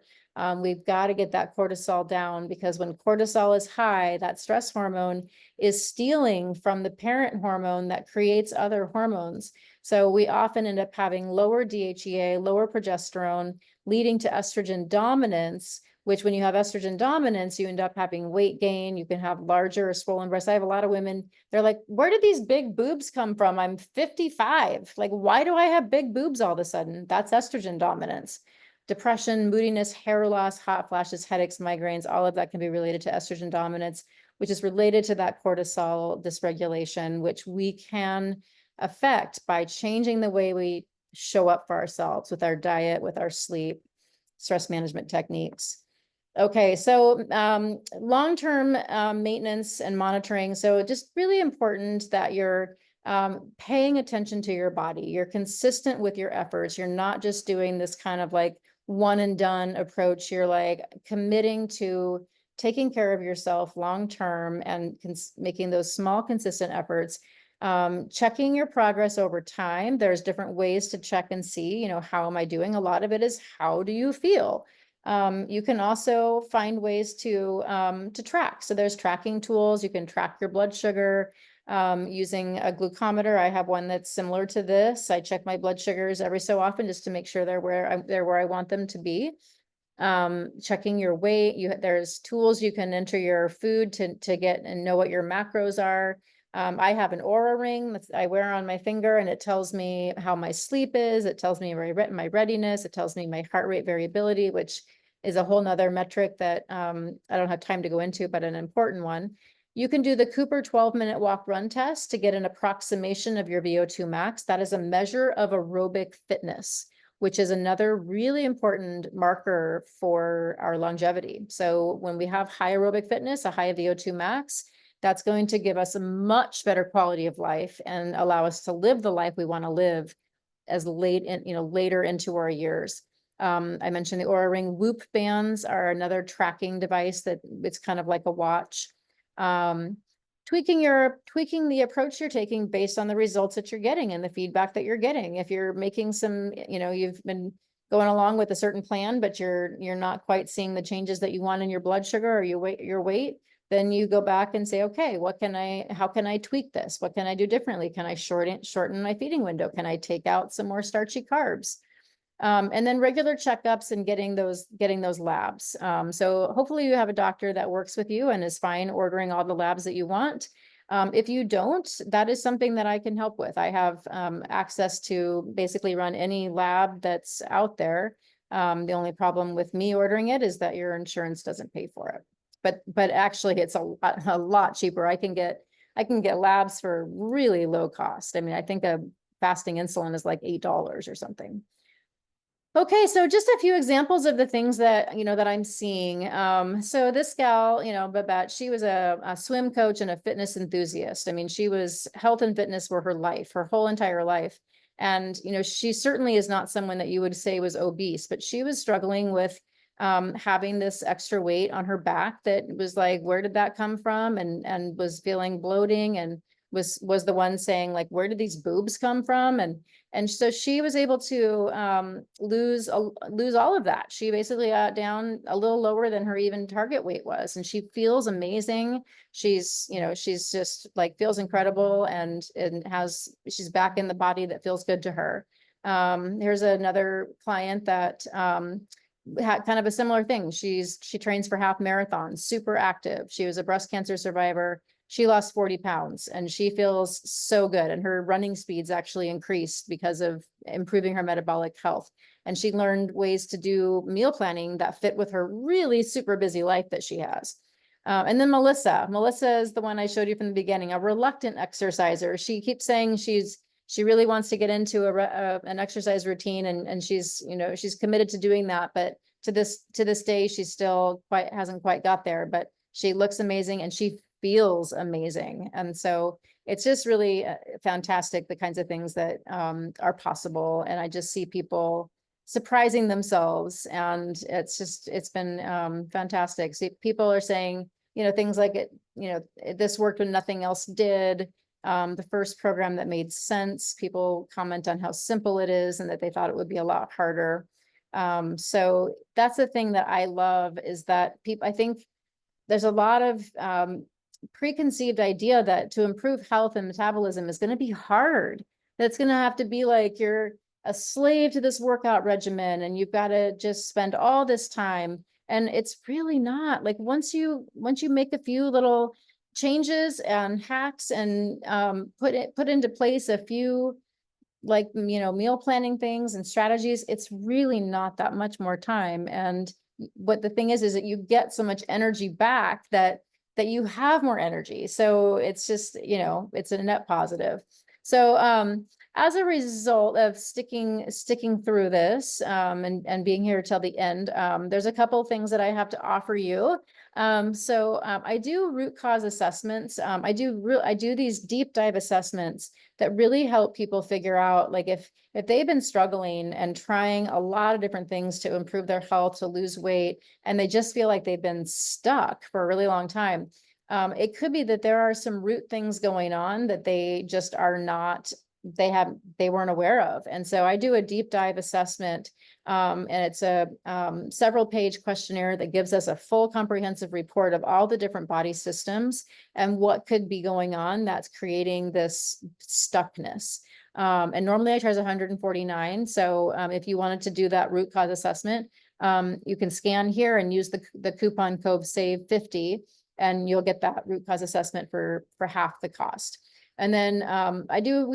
We've got to get that cortisol down, because when cortisol is high, that stress hormone is stealing from the parent hormone that creates other hormones. So we often end up having lower DHEA, lower progesterone, leading to estrogen dominance, which when you have estrogen dominance, you end up having weight gain. You can have larger or swollen breasts. I have a lot of women, they're like, where did these big boobs come from? I'm 55. Like, why do I have big boobs all of a sudden? That's estrogen dominance. Depression, moodiness, hair loss, hot flashes, headaches, migraines, all of that can be related to estrogen dominance, which is related to that cortisol dysregulation, which we can affect by changing the way we show up for ourselves with our diet, with our sleep, stress management techniques. Okay, so long-term maintenance and monitoring. So just really important that you're paying attention to your body. You're consistent with your efforts. You're not just doing this kind of like one and done approach. You're like committing to taking care of yourself long-term and making those small, consistent efforts. Checking your progress over time. There's different ways to check and see, you know, how am I doing? A lot of it is, how do you feel? You can also find ways to track. So there's tracking tools. You can track your blood sugar using a glucometer. I have one that's similar to this. I check my blood sugars every so often just to make sure they're where I want them to be. Checking your weight. There's tools you can enter your food to get and know what your macros are. I have an Aura ring that I wear on my finger, and it tells me how my sleep is. It tells me my readiness. It tells me my heart rate variability, which is a whole nother metric that I don't have time to go into, but an important one. You can do the Cooper 12-minute walk run test to get an approximation of your VO2 max. That is a measure of aerobic fitness, which is another really important marker for our longevity. So when we have high aerobic fitness, a high VO2 max, that's going to give us a much better quality of life and allow us to live the life we want to live as later into our years. I mentioned the Oura Ring. Whoop bands are another tracking device that it's kind of like a watch. Tweaking the approach you're taking based on the results that you're getting and the feedback that you're getting. If you're making some, you've been going along with a certain plan, but you're not quite seeing the changes that you want in your blood sugar or your weight, then you go back and say, okay, how can I tweak this? What can I do differently? Can I shorten my feeding window? Can I take out some more starchy carbs? And then regular checkups and getting those labs. So hopefully you have a doctor that works with you and is fine ordering all the labs that you want. If you don't, that is something that I can help with. I have access to basically run any lab that's out there. The only problem with me ordering it is that your insurance doesn't pay for it. But actually it's a lot cheaper. I can get labs for really low cost. I mean, I think a fasting insulin is like $8 or something. Okay, so just a few examples of the things that, that I'm seeing. So this gal, Babette, she was a swim coach and a fitness enthusiast. I mean, health and fitness were her life, her whole entire life. And, she certainly is not someone that you would say was obese, but she was struggling with having this extra weight on her back that was like, where did that come from? And was feeling bloating and was the one saying like, where did these boobs come from? And so she was able to lose all of that. She basically got down a little lower than her even target weight was. And she feels amazing. She's just like feels incredible and she's back in the body that feels good to her. Here's another client that had kind of a similar thing. She trains for half marathons, super active. She was a breast cancer survivor. She lost 40 pounds and she feels so good. And her running speeds actually increased because of improving her metabolic health. And she learned ways to do meal planning that fit with her really super busy life that she has. And then Melissa is the one I showed you from the beginning, a reluctant exerciser. She keeps saying she really wants to get into an exercise routine and she's committed to doing that. But to this day, she still hasn't quite got there, but she looks amazing and she feels amazing. And so it's just really fantastic, the kinds of things that are possible. And I just see people surprising themselves. And it's been fantastic. See, people are saying, things like this worked when nothing else did. The first program that made sense, people comment on how simple it is and that they thought it would be a lot harder. So that's the thing that I love is that I think there's a lot of preconceived idea that to improve health and metabolism is going to be hard. That's going to have to be like you're a slave to this workout regimen and you've got to just spend all this time. And it's really not. Like once you make a few little changes and hacks and put into place a few meal planning things and strategies, it's really not that much more time. And what the thing is that you get so much energy back that you have more energy. So it's just, it's a net positive. So as a result of sticking through this and being here till the end, there's a couple things that I have to offer you. I do root cause assessments. I do these deep dive assessments that really help people figure out, like, if they've been struggling and trying a lot of different things to improve their health, to lose weight, and they just feel like they've been stuck for a really long time. It could be that there are some root things going on that they just are not, they weren't aware of. And so I do a deep dive assessment, and it's a several page questionnaire that gives us a full comprehensive report of all the different body systems and what could be going on that's creating this stuckness. And normally I charge 149. So if you wanted to do that root cause assessment, you can scan here and use the coupon code SAVE50, and you'll get that root cause assessment for half the cost. And then I do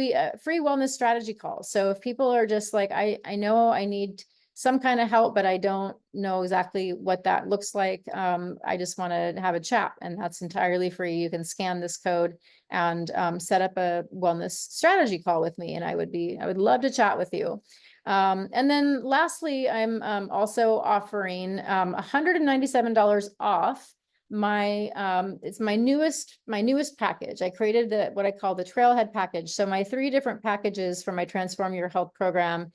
free wellness strategy calls. So if people are just like, I know I need some kind of help, but I don't know exactly what that looks like, I just want to have a chat, and that's entirely free. You can scan this code and set up a wellness strategy call with me, and I would love to chat with you. And then lastly, I'm also offering $197 off it's my newest package. I created what I call the Trailhead package. So my 3 different packages for my Transform Your Health program.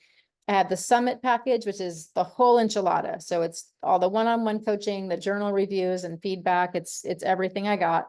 I have the Summit package, which is the whole enchilada. So it's all the one-on-one coaching, the journal reviews and feedback. It's everything I got.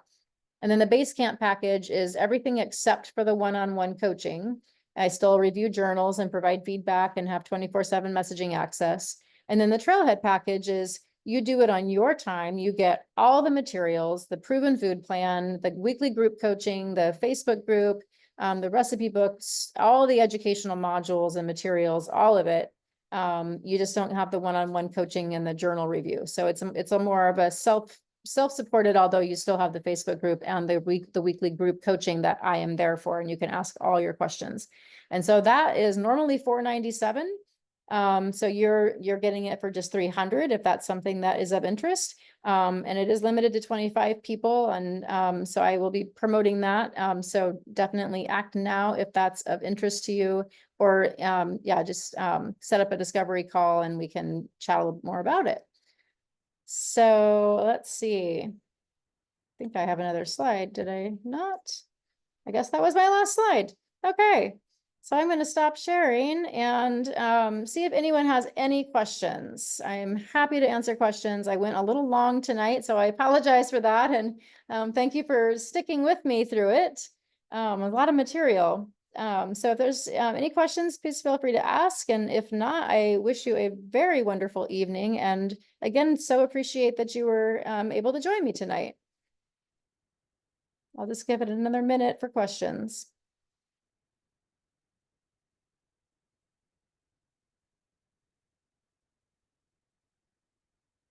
And then the Base Camp package is everything except for the one-on-one coaching. I still review journals and provide feedback and have 24/7 messaging access. And then the Trailhead package is, you do it on your time. You get all the materials, the proven food plan, the weekly group coaching, the Facebook group, the recipe books, all the educational modules and materials, all of it. You just don't have the one-on-one coaching and the journal review. So it's a more of a self-supported, although you still have the Facebook group and the weekly group coaching that I am there for, and you can ask all your questions. And so that is normally $497. So you're getting it for just $300 if that's something that is of interest. And it is limited to 25 people. And so I will be promoting that. So definitely act now if that's of interest to you, or just set up a discovery call and we can chat a little more about it. So let's see. I think I have another slide. Did I not? I guess that was my last slide. Okay. So I'm going to stop sharing and see if anyone has any questions. I'm happy to answer questions. I went a little long tonight, so I apologize for that. And thank you for sticking with me through it. A lot of material. So if there's any questions, please feel free to ask. And if not, I wish you a very wonderful evening. And again, so appreciate that you were able to join me tonight. I'll just give it another minute for questions.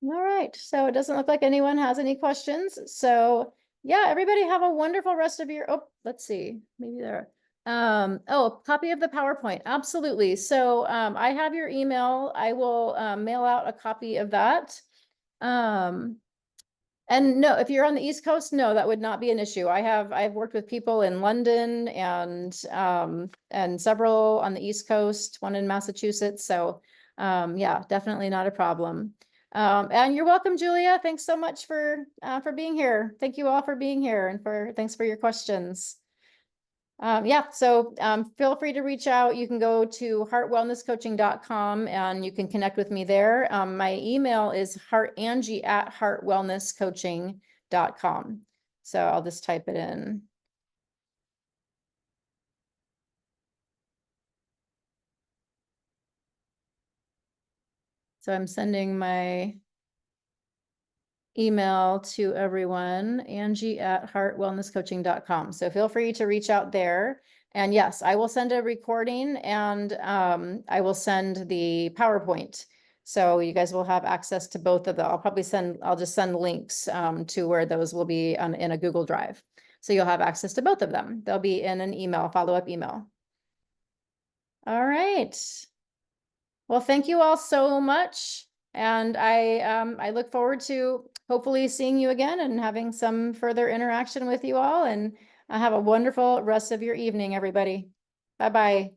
All right, so it doesn't look like anyone has any questions. So yeah, everybody have a wonderful rest of your, oh, let's see, maybe there. Oh, copy of the PowerPoint. Absolutely. So I have your email. I will mail out a copy of that. And no, if you're on the East Coast, no, that would not be an issue. I've worked with people in London and several on the East Coast, one in Massachusetts. So yeah, definitely not a problem. And you're welcome, Julia. Thanks so much for being here. Thank you all for being here, and thanks for your questions. Yeah, so feel free to reach out. You can go to heartwellnesscoaching.com and you can connect with me there. My email is Angie@heartwellnesscoaching.com. So I'll just type it in. So I'm sending my email to everyone, Angie@heartwellnesscoaching.com. So feel free to reach out there. And yes, I will send a recording and I will send the PowerPoint. So you guys will have access to both of them. I'll just send links to where those will be in a Google Drive. So you'll have access to both of them. They'll be in an email, follow-up email. All right. Well, thank you all so much. And I look forward to hopefully seeing you again and having some further interaction with you all. And Have a wonderful rest of your evening, everybody. Bye-bye.